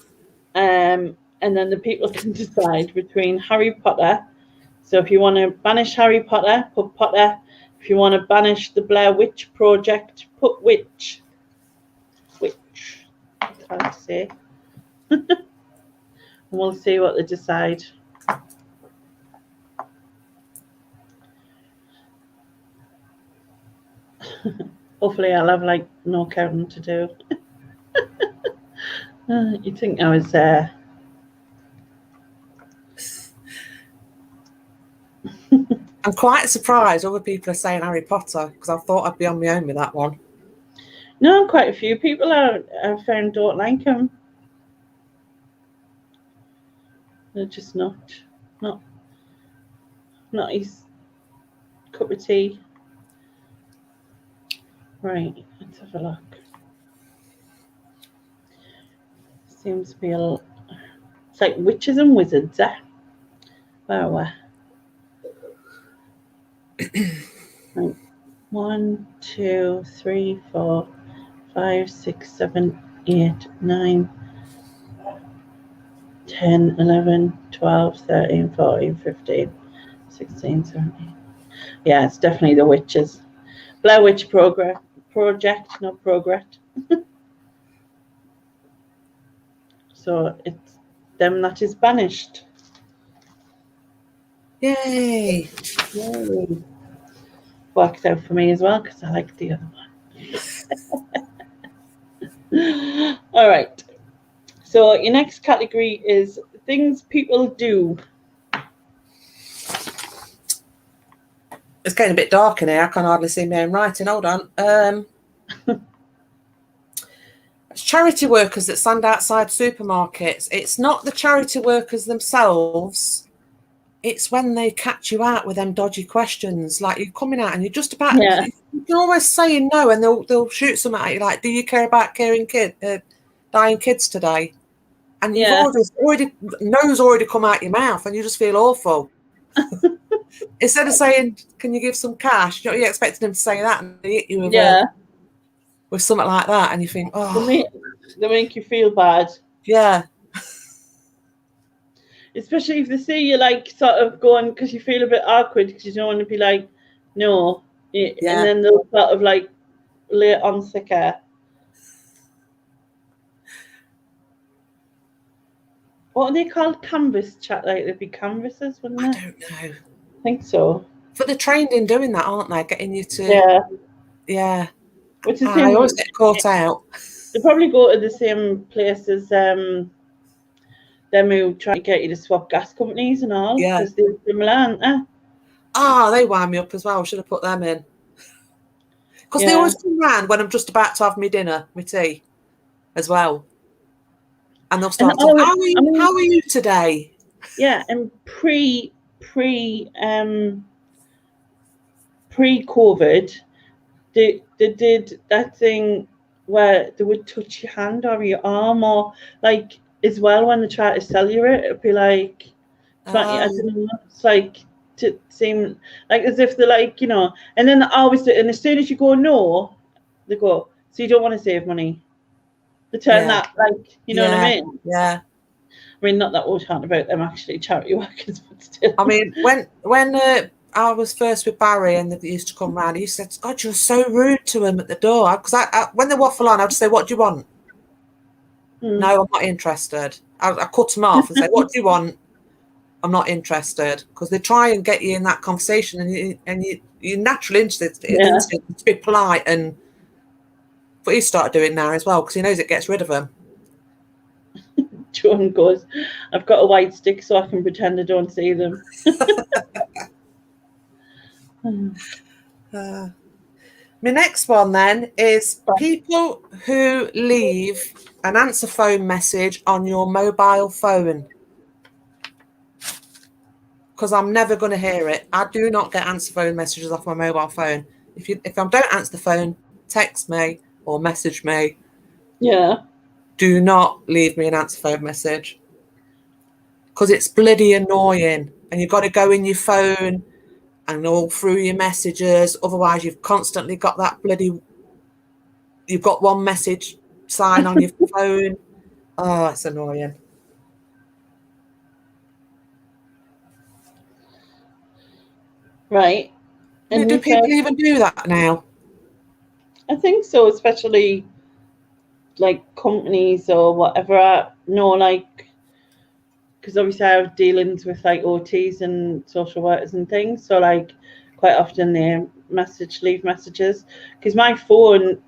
then the people can decide between Harry Potter. So if you want to banish Harry Potter, put Potter. If you want to banish the Blair Witch Project, put Witch. Witch. It's hard to say. And we'll see what they decide. Hopefully I'll have like no counting to do. You'd think I was I'm quite surprised other people are saying Harry Potter because I thought I'd be on my own with that one. No, quite a few people I found don't like him. They're just not his cup of tea. Right, let's have a look. Seems to be it's like witches and wizards, eh? Where are we? Right. 1, 2, 3, 4, 5, 6, 7, 8, 9, 10, 11, 12, 13, 14, 15, 16, 17. Yeah, it's definitely the witches. Blair Witch Project, not Progress. So it's them that is banished. Yay! Yay. Works out for me as well because I like the other one. All right. So your next category is things people do. It's getting a bit dark in here. I can hardly see my own writing. Hold on. It's charity workers that stand outside supermarkets. It's not the charity workers themselves. It's when they catch you out with them dodgy questions. Like you're coming out and you're just about, you're always saying no, and they'll shoot something at you like, do you care about dying kids today? And you've already no's already come out your mouth, and you just feel awful. Instead of saying, can you give some cash? You expected them to say that, and they hit you with something like that, and you think, oh. They make you feel bad. Yeah. Especially if they see you like sort of going because you feel a bit awkward because you don't want to be like, no. And then they'll sort of like lay it on thicker. What are they called? Canvas chat? Like they'd be canvases, wouldn't they? I don't know. I think so. But they're trained in doing that, aren't they? Getting you to yeah. Which is I always get caught out. They probably go to the same place as them who try to get you to swap gas companies and all. Yeah. Because they're similar, aren't they? They wind me up as well. I should have put them in. Because they always come round when I'm just about to have my dinner, my tea, as well. And they'll start talking, how are you today? Yeah, and pre-COVID, they did that thing where they would touch your hand or your arm, or like as well when they try to sell you it, it'd be like 20. I don't know. It's like to seem like as if they're like, you know. And then and as soon as you go no, they go, so you don't want to save money. They turn that like, you know what I mean? Yeah. I mean, not that we're talking about them actually charity workers, but still. I mean, when I was first with Barry and they used to come round, he said, God, you're so rude to him at the door. Because when they waffle on, I'd say, what do you want? No, I'm not interested. I cut them off and say, what do you want? I'm not interested. Because they try and get you in that conversation, and you're naturally instinct to be polite. But he started doing now as well because he knows it gets rid of them. John goes, I've got a white stick so I can pretend I don't see them. My next one then is people who leave an answer phone message on your mobile phone. Because I'm never going to hear it. I do not get answer phone messages off my mobile phone. If I don't answer the phone, text me or message me. Yeah. Do not leave me an answer phone message. Because it's bloody annoying. And you've got to go in your phone and all through your messages. Otherwise, you've constantly got that you've got one message sign on your phone. Oh, it's annoying. Right. And do people even do that now? I think so, especially like companies or whatever. No, like, because obviously I have dealings with like OTs and social workers and things. So like quite often they leave messages. Because my phone,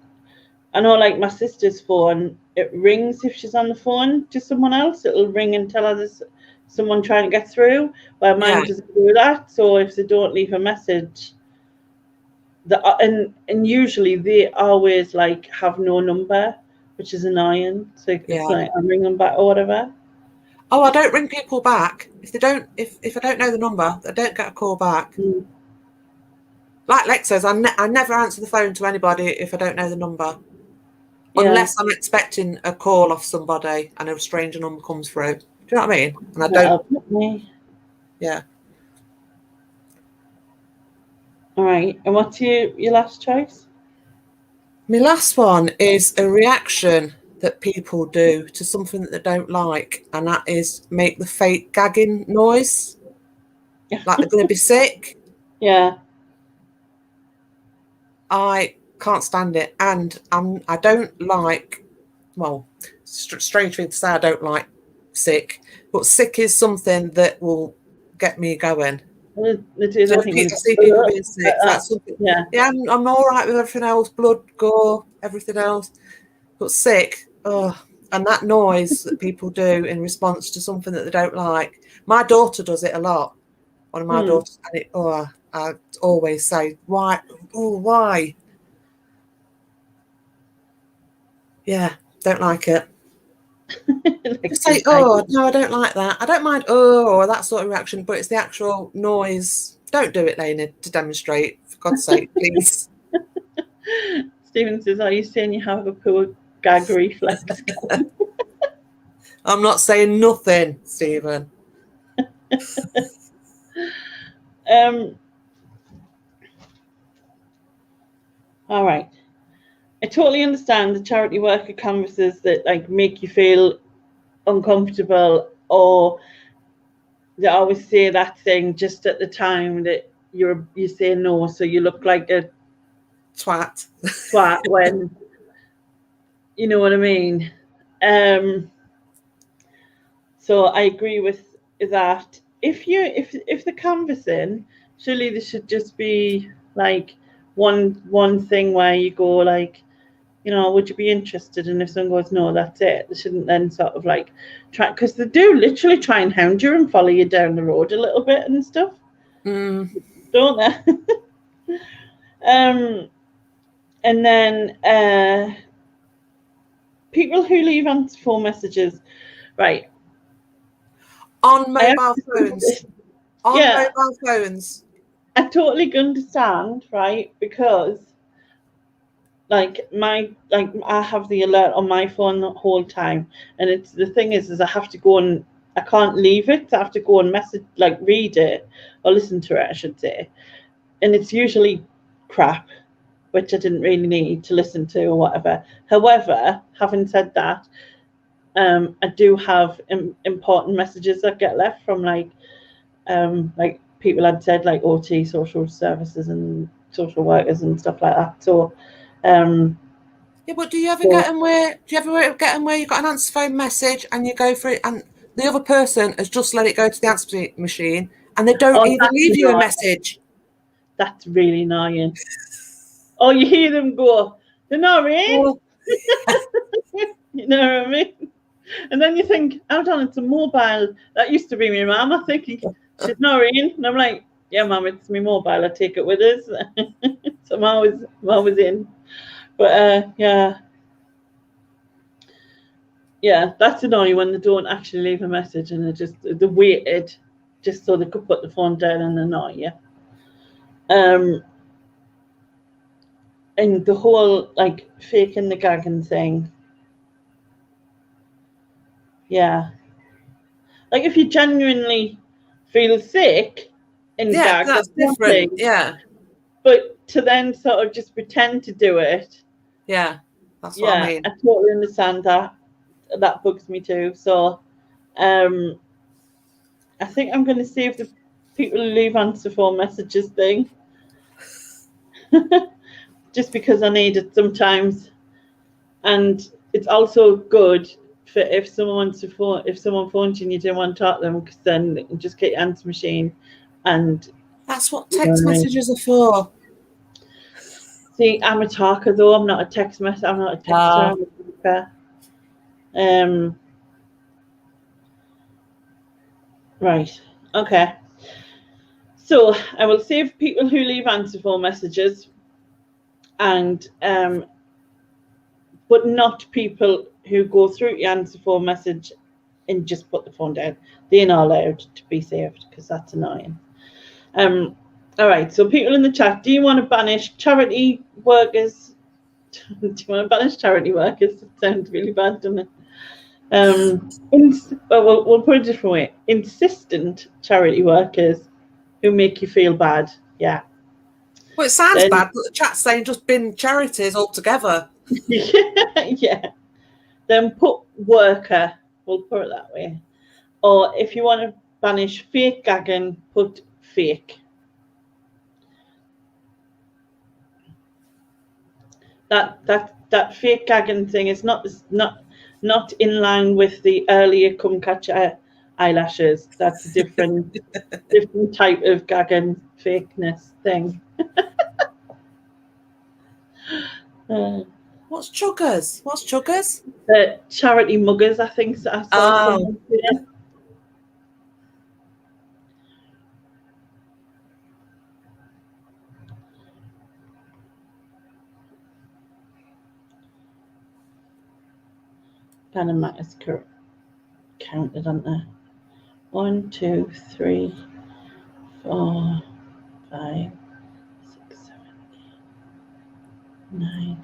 I know like my sister's phone, it rings if she's on the phone to someone else. It'll ring and tell her there's someone trying to get through. Where mine doesn't do that. So if they don't leave a message, and usually they always like have no number, which is annoying. So it's like I ring them back or whatever. Oh, I don't ring people back if I don't know the number. I don't get a call back. Like Lex says, I never answer the phone to anybody if I don't know the number, unless I'm expecting a call off somebody and a stranger number comes through. Do you know what I mean? And I don't. Yeah. All right. And what's your last choice? My last one is a reaction that people do to something that they don't like, and that is make the fake gagging noise, like they're going to be sick. Yeah. I can't stand it, and I don't like. Well, strange thing to say, I don't like sick, but sick is something that will get me going. It is, So I if think I see people being sick, that's something. yeah. I'm all right with everything else, blood, gore, everything else, but sick, and that noise that people do in response to something that they don't like. My daughter does it a lot. One of my daughters, and I always say, why? Oh, why? Yeah, don't like it. Just say, no, I don't like that. I don't mind, or that sort of reaction, but it's the actual noise. Don't do it, Laney, to demonstrate, for God's sake, please. Stephen says, are you saying you have a poor gag reflex? I'm not saying nothing, Stephen. All right. I totally understand the charity worker canvases that like make you feel uncomfortable, or they always say that thing just at the time that you say no, so you look like a twat when you know what I mean. So I agree with that. If the canvassing, surely there should just be like one thing where you go like, you know, would you be interested? And if someone goes no, that's it. They shouldn't then sort of like try, because they do literally try and hound you and follow you down the road a little bit and stuff, don't they? And then people who leave answer phone messages, right? On mobile phones. Mobile phones. I totally understand, right? Because I have the alert on my phone the whole time, and it's the thing is I have to go and I can't leave it. I have to go and message, like read it or listen to it, I should say, and it's usually crap, which I didn't really need to listen to or whatever. However, having said that, I do have important messages that get left from like people had said like OT, social services and social workers and stuff like that. So yeah, but do you ever get them where you got an answer phone message and you go for it and the other person has just let it go to the answer machine and they don't even leave you a message? That's really annoying. Oh, you hear them go, they're not in. You know what I mean? And then you think, hold on, it's a mobile. That used to be my mum. I'm thinking, she's not in. And I'm like, yeah, mum, it's my mobile. I take it with us. So I'm always in. But yeah, that's annoying when they don't actually leave a message and they waited just so they could put the phone down and annoy you. And the whole like faking the gagging thing. Yeah. Like if you genuinely feel sick and gag, that's different. Yeah. But to then sort of just pretend to do it. Yeah. That's what I mean. I totally understand that. That bugs me too. So I think I'm gonna save the people who leave answer phone messages thing. Just because I need it sometimes. And it's also good for if someone phones you and you don't want to talk to them, because then you can just get your answer machine. And that's what text messages are for. See, I'm a talker though. I'm not a text messenger. I'm not a texter. I'm a talker. Right. Okay. So I will save people who leave answer phone messages, and but not people who go through the answer phone message and just put the phone down. They're not allowed to be saved because that's annoying. All right. So people in the chat, do you want to banish charity workers? Do you want to banish charity workers? It sounds really bad, doesn't it? We'll put it a different way. Insistent charity workers who make you feel bad. Yeah. Well, it sounds bad, but the chat's saying just bin charities altogether. Yeah. Then put worker. We'll put it that way. Or if you want to banish fake gagging, put fake. that fake gagging thing is not in line with the earlier come catch eyelashes. That's a different type of gagging fakeness thing. What's chuggers? What's chuggers? Charity muggers, I think. So I saw someone say. Panama is counted, aren't there? 1, 2, 3, 4, 5, 6, 7, 8, 9,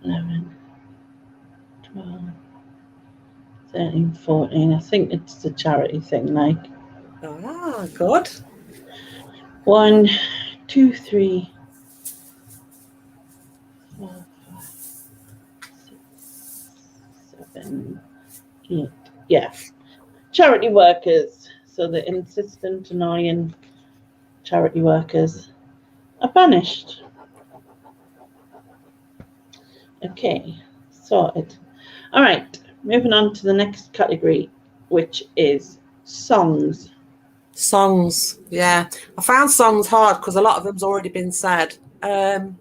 10, 11, 12, 13, 14. I think it's a charity thing, like. Ah, good. 1, 2, 3, 4, 5, 6, 7, 8. Yeah. Charity workers. So the insistent, annoying charity workers are banished. Okay, sorted. All right, moving on to the next category, which is songs. Songs, yeah. I found songs hard because a lot of them's already been said. And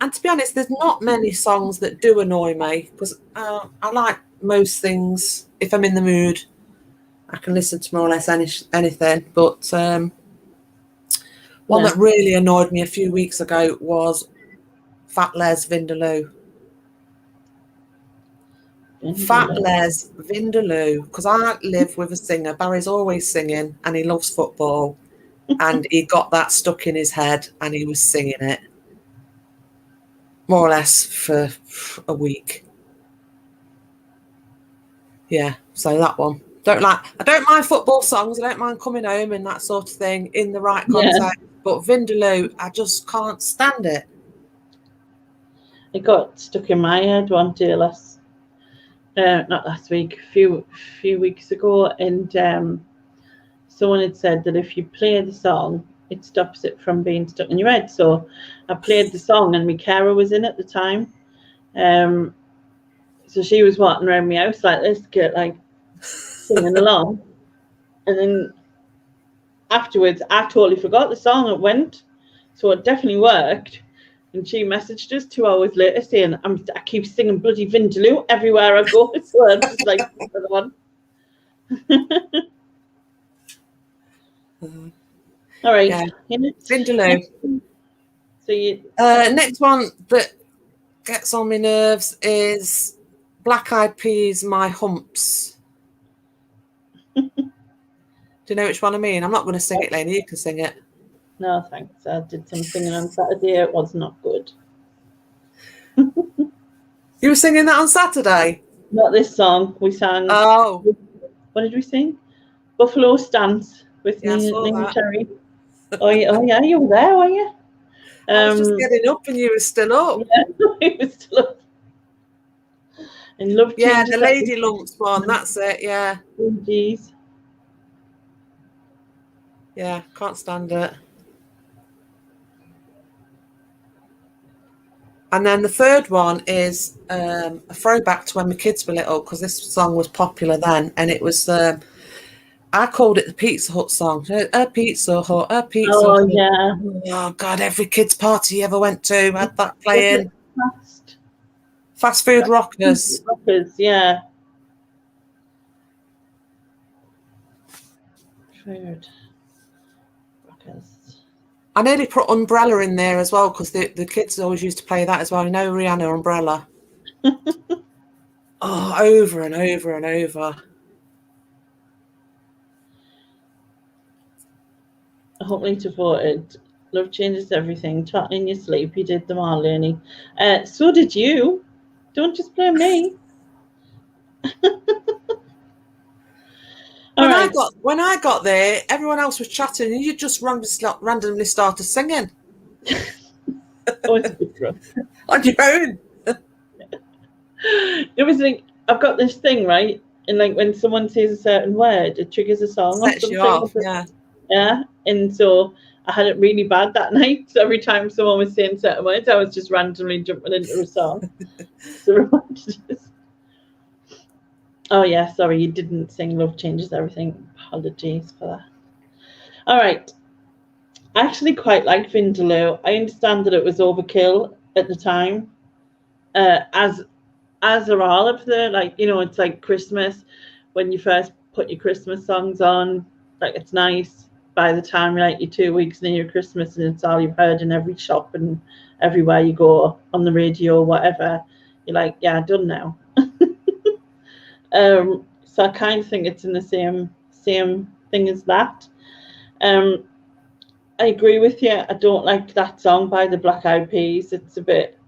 to be honest, there's not many songs that do annoy me because I like most things. If I'm in the mood, I can listen to more or less anything. But one that really annoyed me a few weeks ago was Fat Les Vindaloo. Fat Les Vindaloo, because I live with a singer. Barry's always singing and he loves football. And he got that stuck in his head and he was singing it more or less for a week. Yeah, so that one. I don't mind football songs. I don't mind coming home and that sort of thing in the right context. Yeah. But Vindaloo, I just can't stand it. It got stuck in my head one day not last week, a few weeks ago, and someone had said that if you play the song, it stops it from being stuck in your head. So I played the song, and my carer was in at the time. So she was walking around my house like this, like singing along. And then afterwards, I totally forgot the song. It went, so it definitely worked. And she messaged us 2 hours later saying, I keep singing bloody Vindaloo everywhere I go. So I'm just like, another one. All right. Yeah. Vindaloo. So next one that gets on my nerves is Black Eyed Peas, My Humps. Do you know which one I mean? I'm not going to sing it, Laney. You can sing it. No, thanks. I did some singing on Saturday. It was not good. You were singing that on Saturday? Not this song. We sang. Oh. What did we sing? Buffalo Stance with Nina Cherry. Oh yeah, you were there, were you? I was just getting up and you were still up. Yeah, you were still up. And love. Yeah, the Lady Lumps one. That's it. Yeah. Oh, geez. Yeah, can't stand it. And then the third one is a throwback to when my kids were little, because this song was popular then, and it was I called it the Pizza Hut song. A Pizza Hut, a Pizza Hut. Oh yeah. Oh God, every kids' party you ever went to had that playing. Fast food rockers. Rockers, yeah. Food rockers. I nearly put Umbrella in there as well, because the kids always used to play that as well. You know, Rihanna, Umbrella. Oh, over and over and over. I hope Lita voted. Love changes everything. Chat in your sleep. You did them all, Laney. So did you. Don't just blame me. When I got there, everyone else was chatting, and you just randomly started singing. Oh, it's a bit rough. On your own. It was like, I've got this thing, right? And like when someone says a certain word, it triggers a song. Sets you off, yeah. Yeah. And so I had it really bad that night. So every time someone was saying certain words, I was just randomly jumping into a song. So oh yeah, sorry, you didn't sing Love Changes Everything. Apologies for that. All right. I actually quite like Vindaloo. I understand that it was overkill at the time. As are all of the, like, you know, it's like Christmas when you first put your Christmas songs on, like it's nice. By the time you're like you're 2 weeks near Christmas and it's all you've heard in every shop and everywhere you go on the radio or whatever, you're like, yeah, done now. So I kind of think it's in the same thing as that. I agree with you. I don't like that song by the Black Eyed Peas. It's a bit.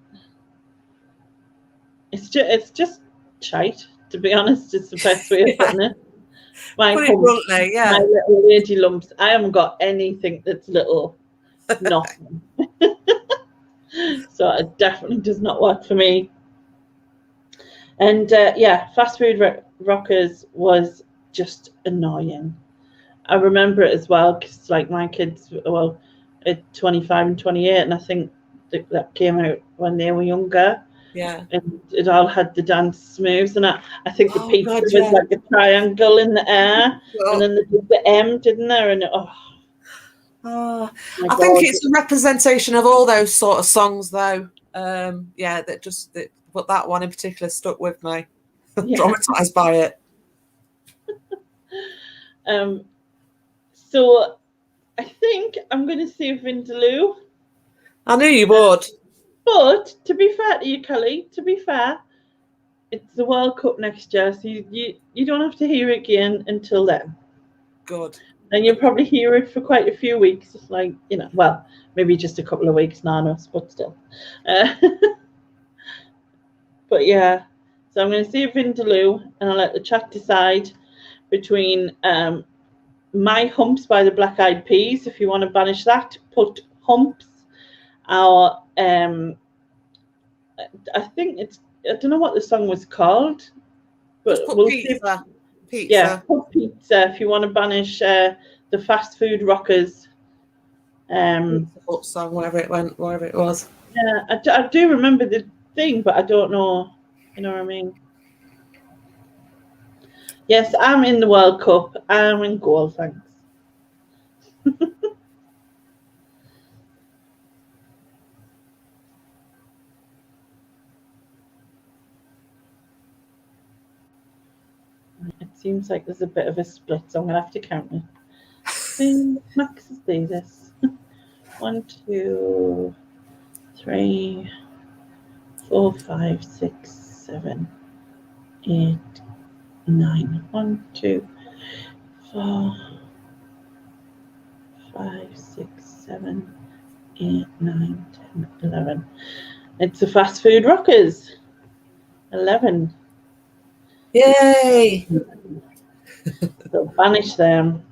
It's just shite, to be honest. It's the best way of putting it. Put it bluntly, yeah. My little lady lumps. I haven't got anything that's little. Nothing. So it definitely does not work for me. And yeah, Fast Food Rockers was just annoying. I remember it as well because, like, my kids, well, at 25 and 28, and I think that came out when they were younger. Yeah. And it all had the dance moves, and I think the pizza God, was yeah. like a triangle in the air, and then they did the M, didn't there? And I think it's a representation of all those sort of songs, though. Yeah, but that one in particular stuck with me. Yeah. Traumatized by it. So I think I'm going to say Vindaloo. I knew you would. But to be fair to you, Kelly, it's the World Cup next year, so you don't have to hear it again until then. Good. And you'll probably hear it for quite a few weeks, like, you know, well, maybe just a couple of weeks, nanos, but still. But yeah, so I'm going to say Vindaloo, and I'll let the chat decide between My Humps by the Black Eyed Peas. If you want to banish that, put Humps. Our I think I don't know what the song was called, but we'll pizza. Pizza. Yeah, put pizza if you want to banish the Fast Food Rockers. Pizza song, wherever it was. Yeah, I do remember the thing, but I don't know. You know what I mean? Yes, I'm in the World Cup. I'm in goal, thanks. It seems like there's a bit of a split, so I'm going to have to count it. Max is this. 1, 2, 3, 4, 5, 6, 7, 8, 9. 1, 2, 4, 5, 6, 7, 8, 9, 10, 11. It's the Fast Food Rockers. 11. Yay! So banish them.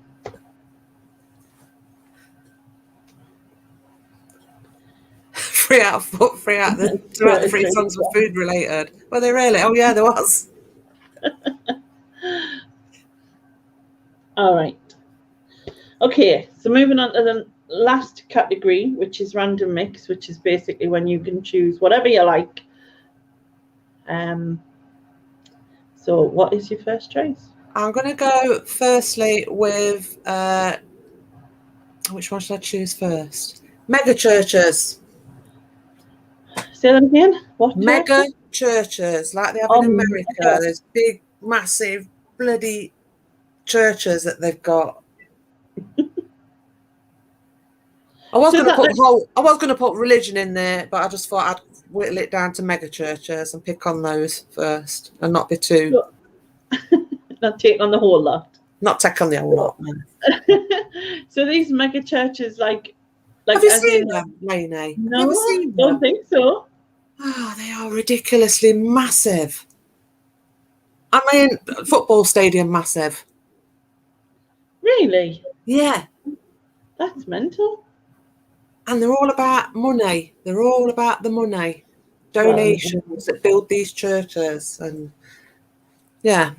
Three out of the three songs were food related. Were they really? Oh yeah, there was. All right. Okay, so moving on to the last category, which is random mix, which is basically when you can choose whatever you like. So what is your first choice? I'm going to go firstly with, which one should I choose first? Mega churches. Say that again? What? Mega churches, like they have in America. Mega. Those big, massive, bloody churches that they've got. I was going to put religion in there, but I just thought I'd whittle it down to mega churches and pick on those first, and not be too. Not take on the whole lot. Not take on the whole lot. No. So these mega churches, like have you seen them, Laney? No, I don't think so. Oh, they are ridiculously massive. I mean, football stadium massive. Really? Yeah. That's mental. And they're all about money. They're all about the money. Donations that build these churches. And yeah.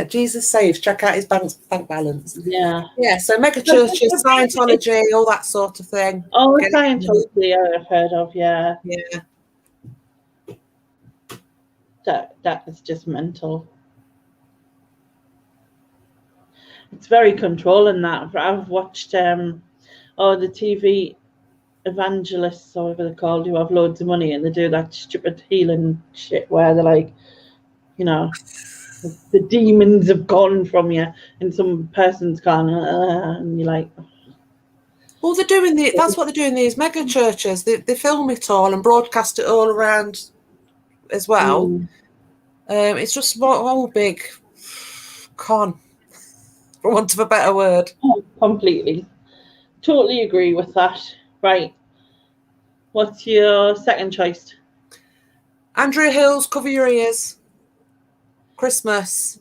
Jesus saves. Check out his bank balance. Yeah. Yeah, so mega churches, Scientology, all that sort of thing. Oh, Scientology I've heard of, yeah. Yeah. That is just mental. It's very controlling that. I've watched the TV evangelists, or whatever they're called, who have loads of money and they do that stupid healing shit where they're like, you know, the demons have gone from you and some person's gone and you're like, well, they're doing that's what they're doing, these mega churches. They film it all and broadcast it all around as well. It's just one big con, for want of a better word. Oh, completely. Totally agree with that. Right. What's your second choice? Andrea Hill's Cover Your Ears. Christmas.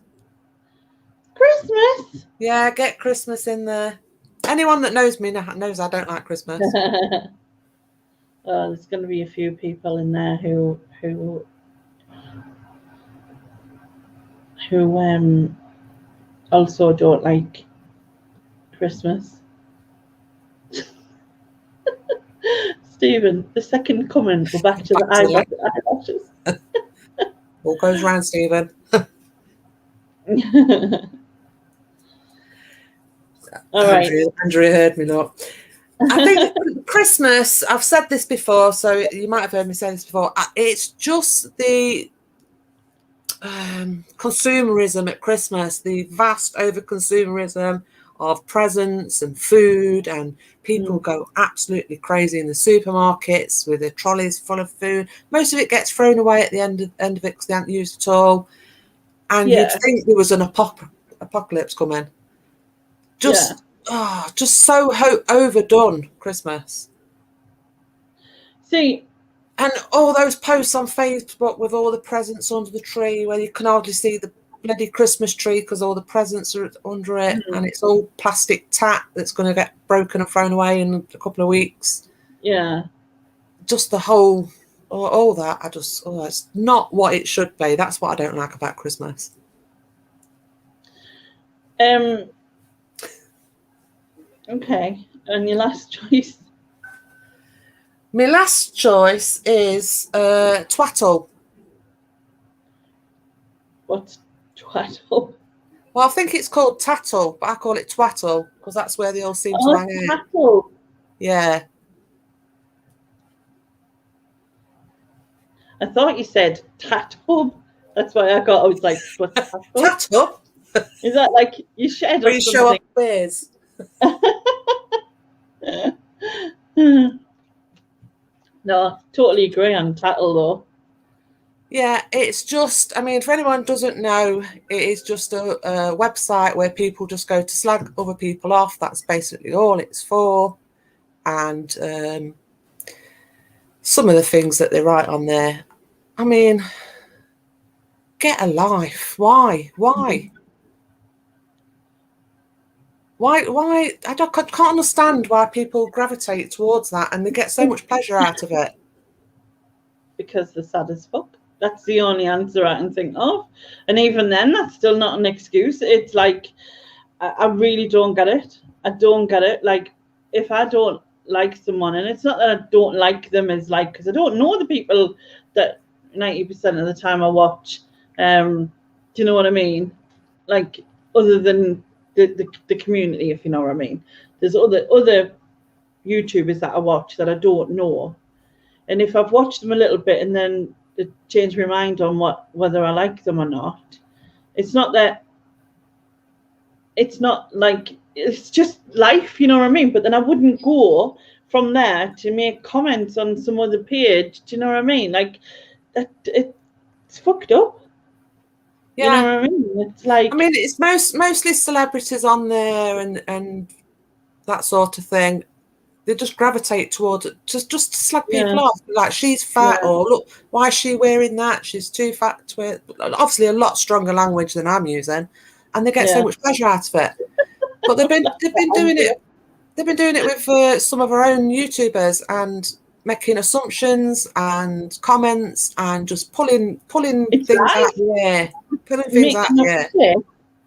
Christmas? Yeah, get Christmas in there. Anyone that knows me knows I don't like Christmas. There's going to be a few people in there who also don't like Christmas. Stephen, the second comment, we're back to the eyelashes. All goes round, Stephen. All right. Andrea heard me not. I think Christmas, I've said this before, so you might have heard me say this before. It's just the consumerism at Christmas, the vast over-consumerism of presents and food, and people go absolutely crazy in the supermarkets with their trolleys full of food. Most of it gets thrown away at the end of it because they haven't used it all. And you'd think there was an apocalypse coming. Just so overdone Christmas. See, and all those posts on Facebook with all the presents under the tree where you can hardly see the bloody Christmas tree because all the presents are under it, and it's all plastic tat that's going to get broken and thrown away in a couple of weeks. Yeah. Just the whole, all that, it's not what it should be. That's what I don't like about Christmas. Okay, and your last choice? My last choice is twaddle. What's twaddle? Well, I think it's called tattle, but I call it twaddle because that's where they all seem to hang out. Tattle. Yeah. I thought you said tat-hub. That's why I was like, what's tat-hub? Tat-hub? Is that like you shed or or you something? show off beers? No, totally agree on tattle though. Yeah, it's just, I mean, if anyone doesn't know, it is just a website where people just go to slag other people off. That's basically all it's for. And some of the things that they write on there, I mean, get a life. Why? Why? I can't understand why people gravitate towards that and they get so much pleasure out of it. Because they're sad as fuck. That's the only answer I can think of. And even then, that's still not an excuse. It's like, I really don't get it. I don't get it. Like, if I don't like someone, and it's not that I don't like them as like, because I don't know the people that 90% of the time I watch. Do you know what I mean? Like, other than the community, if you know what I mean. There's other YouTubers that I watch that I don't know. And if I've watched them a little bit and then it changed my mind on whether I like them or not, it's not that, it's not like, it's just life, you know what I mean? But then I wouldn't go from there to make comments on some other page, do you know what I mean? Like, that it's fucked up. Yeah. You know what I mean? It's like, I mean, it's mostly celebrities on there and that sort of thing. They just gravitate towards it, just to slag people off. Like, she's fat, or look, why is she wearing that? She's too fat to wear. Obviously, a lot stronger language than I'm using, and they get so much pleasure out of it. But they've been doing it. They've been doing it with some of our own YouTubers and making assumptions and comments and just pulling things out of the air, pulling things out of the air.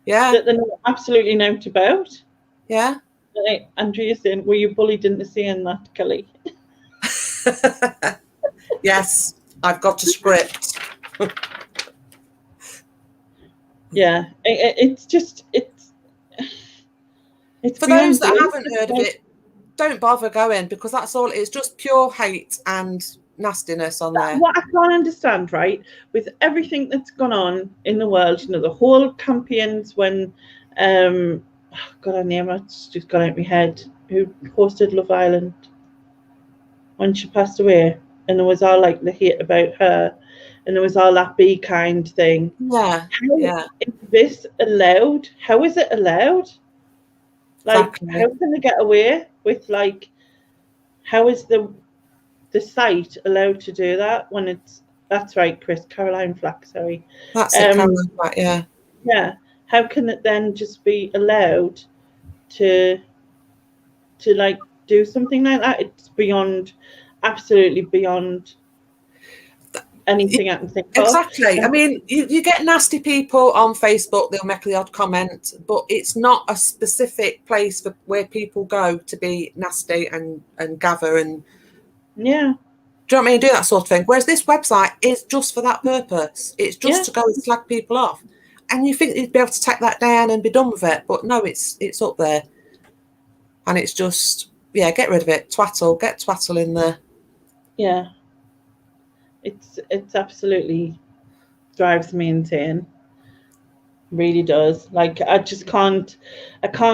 Yeah. that they know absolutely nothing about. Yeah. Like Andrea's saying, were you bullied into saying that, Kelly? Yes, I've got a script. Yeah, it's just it's For beyond those that belief. haven't heard of it, don't bother going, because that's all it is, just pure hate and nastiness on there. What I can't understand, right, with everything that's gone on in the world, you know, the whole campaigns when, oh God, her name has just gone out of my head, who hosted Love Island when she passed away, and there was all like the hate about her, and there was all that be kind thing. Yeah, How yeah, is this allowed? How is it allowed? Like, exactly. how can they get away with, like, how is the site allowed to do that when that's right, Chris, Caroline Flack, sorry. That's it, Caroline, right, yeah. Yeah. How can it then just be allowed to like do something like that? It's beyond, absolutely beyond anything I can think of. Exactly. I mean, you get nasty people on Facebook, they'll make the odd comment, but it's not a specific place for where people go to be nasty and gather and Yeah. do you know what I mean? Do that sort of thing. Whereas this website is just for that purpose. It's just to go and slag people off. And you think you'd be able to take that down and be done with it. But no, it's up there. And it's just, yeah, get rid of it. Twattle. Get twattle in there. Yeah. It's absolutely drives me insane. Really does. Like, I can't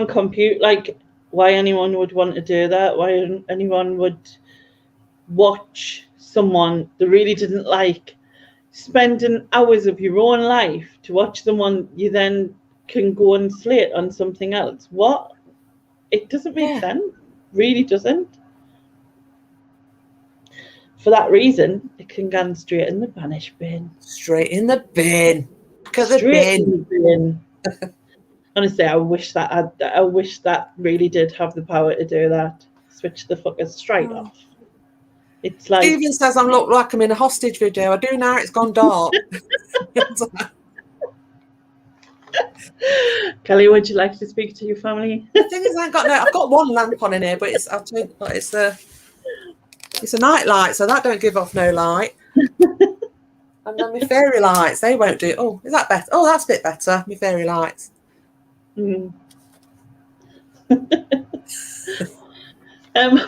compute, like, why anyone would want to do that. Why anyone would watch someone they really didn't like, spending hours of your own life to watch someone you then can go and slate on something else. What? It doesn't make sense. Really doesn't. For that reason, it can go straight in the Banish bin. Straight in the bin. Straight in the bin. Honestly, I wish that really did have the power to do that. Switch the fuckers straight off. It's like Stephen says I look like I'm in a hostage video. I do now. It's gone dark. Kelly, would you like to speak to your family? The thing is, I've got one lamp on in here, but it's a night light, so that don't give off no light. And then my fairy lights, they won't do. Oh, is that better? Oh, that's a bit better. My fairy lights.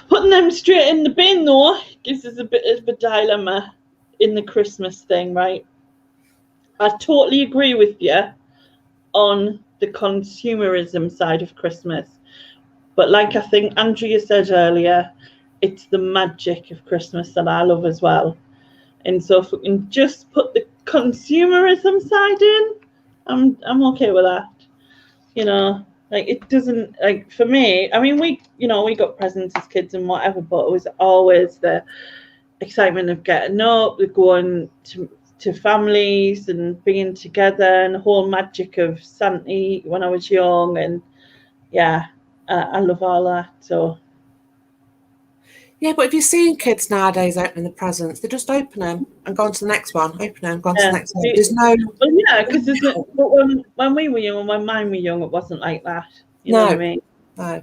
Putting them straight in the bin, though, gives us a bit of a dilemma in the Christmas thing, right? I totally agree with you on the consumerism side of Christmas. But like I think Andrea said earlier, it's the magic of Christmas that I love as well. And so if we can just put the consumerism side in, I'm okay with that. You know, like, it doesn't, like, for me, I mean, we got presents as kids and whatever, but it was always the excitement of getting up, the going to families and being together, and the whole magic of Santa when I was young. And yeah, I love all that. So yeah, but if you're seeing kids nowadays opening the presents, they just open them and go on to the next one. Open them, go on to the next one. There's no. Well, yeah, because when we were young, when mine were young, it wasn't like that. You know what I mean? No.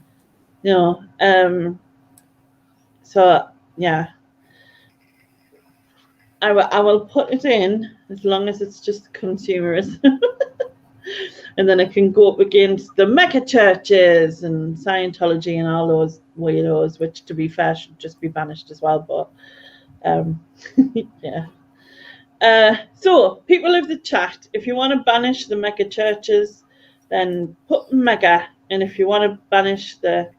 No. So yeah, I will put it in as long as it's just consumerism. And then it can go up against the mega churches and Scientology and all those weirdos, which, to be fair, should just be banished as well. But yeah. So people of the chat, if you want to banish the mega churches, then put mega. And if you want to banish the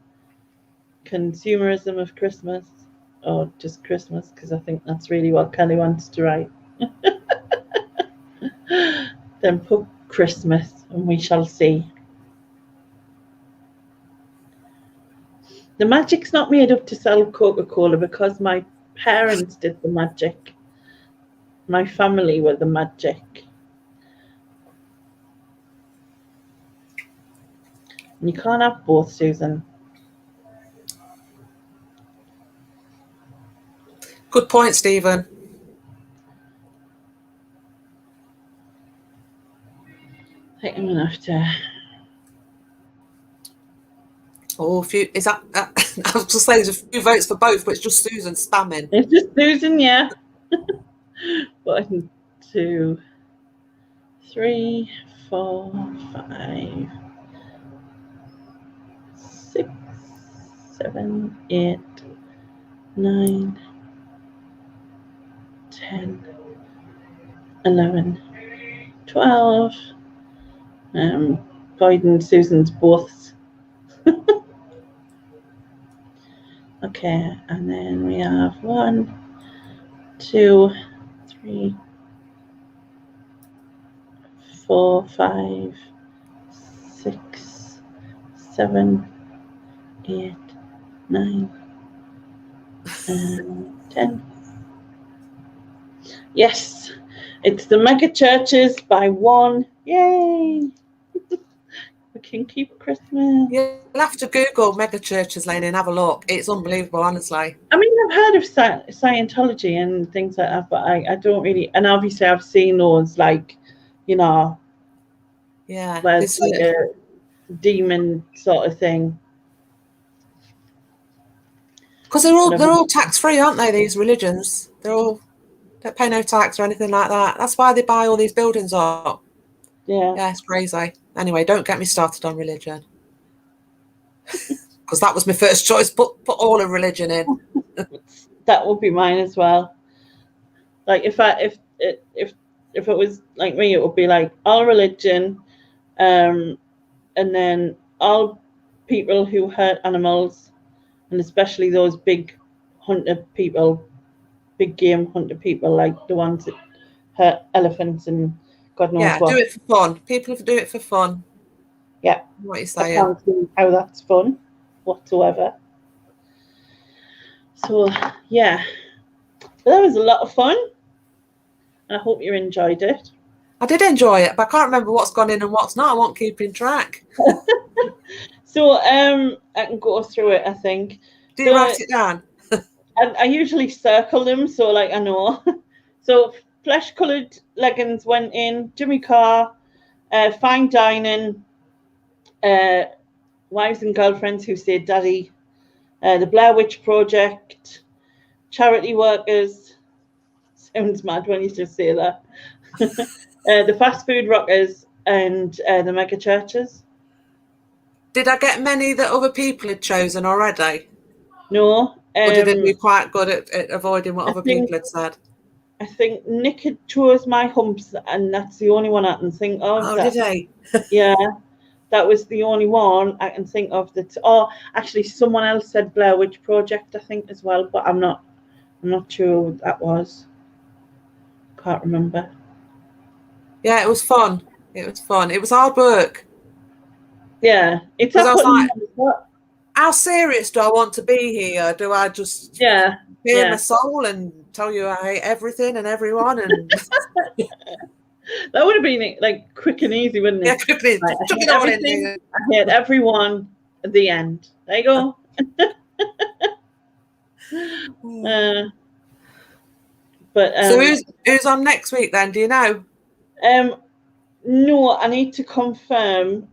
consumerism of Christmas, or just Christmas, because I think that's really what Kelly wants to write, then put Christmas, and we shall see. The magic's not made up to sell Coca-Cola, because my parents did the magic. My family were the magic. And you can't have both, Susan. Good point, Stephen. I think I'm gonna have to Oh, a few, is that, I was going to say there's a few votes for both, but it's just Susan spamming. It's just Susan, yeah. 1, 2, 3, 4, 5, 6, 7, 8, 9, 10, 11, 12. Boyd and Susan's both. Okay, and then we have 1, 2, 3, 4, 5, 6, 7, 8, 9, 10. Yes, it's the mega churches by 1. Yay! We can keep Christmas. You'll have to Google mega churches, Laney, and have a look. It's unbelievable, honestly. I mean, I've heard of Scientology and things like that, but I don't really. And obviously, I've seen those, like, you know, Yeah, where it's like a demon sort of thing. Because they're all tax free, aren't they? These religions, don't pay no tax or anything like that. That's why they buy all these buildings up. Yeah, it's crazy. Anyway, don't get me started on religion, because that was my first choice. Put all of religion in. That would be mine as well. Like if it was like me, it would be like all religion, and then all people who hurt animals, and especially those big hunter people, big game hunter people, like the ones that hurt elephants and God knows what. Do it for fun. People do it for fun. Yeah. What you saying? I can't see how that's fun whatsoever. So yeah, but that was a lot of fun. I hope you enjoyed it. I did enjoy it, but I can't remember what's gone in and what's not. I won't keep in track. So I can go through it, I think. Do you write it down? I usually circle them, so like I know. So flesh-coloured leggings went in. Jimmy Carr, fine dining, wives and girlfriends who say daddy, the Blair Witch Project, charity workers. Sounds mad when you just say that. The fast food rockers and the mega churches. Did I get many that other people had chosen already? No. Or did it be quite good at avoiding what other people had said? I think Nick had chose my humps, and that's the only one I can think of. Oh, did he? Yeah, that was the only one I can think of. That. Oh, actually, someone else said Blair Witch Project, I think, as well, but I'm not sure who that was. Can't remember. Yeah, it was fun. It was fun. It was hard work. Yeah, it's. I was like, how serious do I want to be here? Do I just bare my soul and tell you I hate everything and everyone? And that would have been like quick and easy, wouldn't it? Yeah, quickly. Right, I hate everyone at the end. There you go. So who's on next week then? Do you know? No, I need to confirm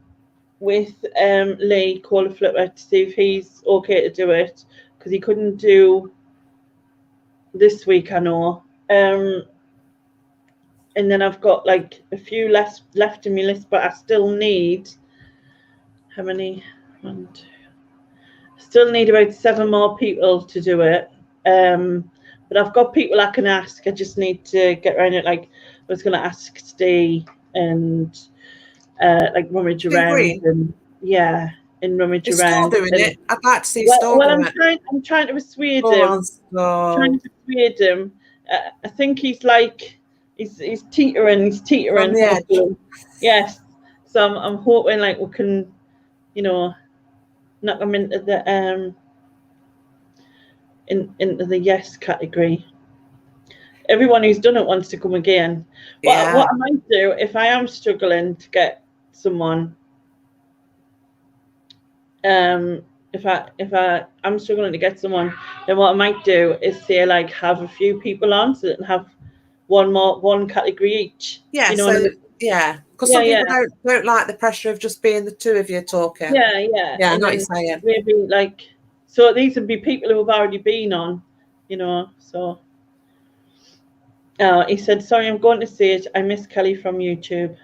with Lee Caller Flipper to see if he's okay to do it, because he couldn't do this week, I know. And then I've got like a few left in my list, but I still need how many? 1, 2. Still need about 7 more people to do it. But I've got people I can ask. I just need to get around it. Like I was going to ask Steve and like rummage around and rummage around. Still doing it. I'd like to see Well, I'm trying to persuade him. Trying to persuade him. I think he's like he's teetering. He's teetering on the edge. Yes. So I'm hoping like we can, knock him into the into the yes category. Everyone who's done it wants to come again. But what I might do, if I am struggling to get someone, if I'm struggling to get someone, then what I might do is say like have a few people on so that have one category each. Yeah, Yeah, because some people don't like the pressure of just being the two of you talking. Yeah. Yeah, I know what you're saying. Maybe like, so these would be people who have already been on, you know. So he said, "Sorry, I'm going to say it. I miss Kelly from YouTube."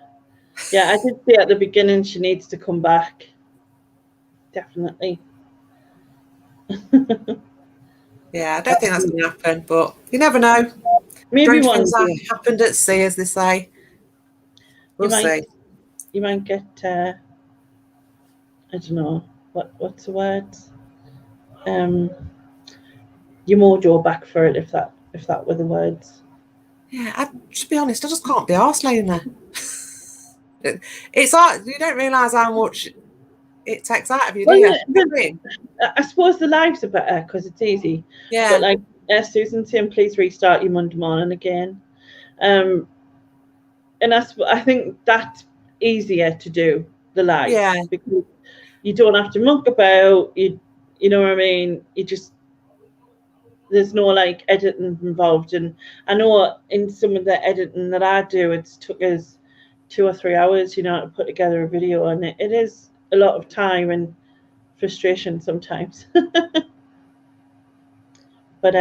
Yeah, I did say at the beginning she needs to come back. Definitely. Yeah, I don't think that's going to happen, but you never know. Maybe Strange one things day. happened at sea, as they say. We'll see. You might get, I don't know, what's the word? Your mojo back for it, if that were the words. Yeah, to be honest, I just can't be arsed, Lena. It's like you don't realise how much it takes out of you, do you? I suppose the lives are better because it's easy. Yeah. But like Susan saying, please restart your Monday morning again. And I think that's easier to do, the live. Yeah. Because you don't have to muck about. You know what I mean? There's no like editing involved, and I know in some of the editing that I do, it's took us 2 or 3 hours, you know, to put together a video, and it is a lot of time and frustration sometimes. But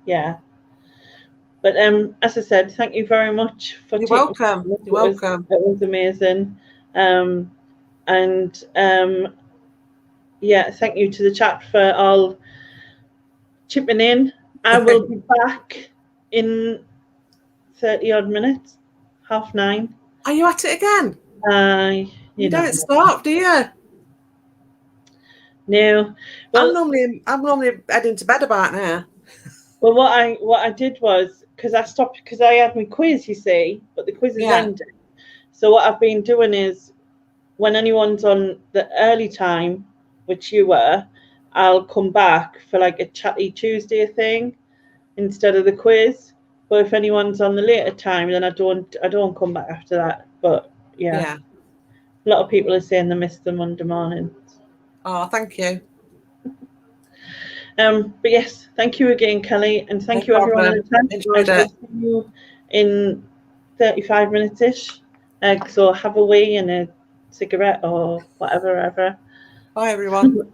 yeah. But as I said, thank you very much for You're welcome. You're welcome. It was amazing. Yeah, thank you to the chat for all chipping in. I will be back in 30 odd minutes, 9:30. Are you at it again? You don't stop, do you? No. Well, I'm normally heading to bed about now. Well, what I did was, because I stopped, because I had my quiz, you see, but the quiz is ended. So what I've been doing is, when anyone's on the early time, which you were, I'll come back for like a chatty Tuesday thing instead of the quiz. But if anyone's on the later time, then I don't come back after that. But yeah. A lot of people are saying they miss the Monday mornings. Oh, thank you. But yes, thank you again, Kelly, and thank you everyone in the chat. Enjoyed it. See you in 35 minutes-ish. So have a wee and a cigarette or whatever. Bye, everyone.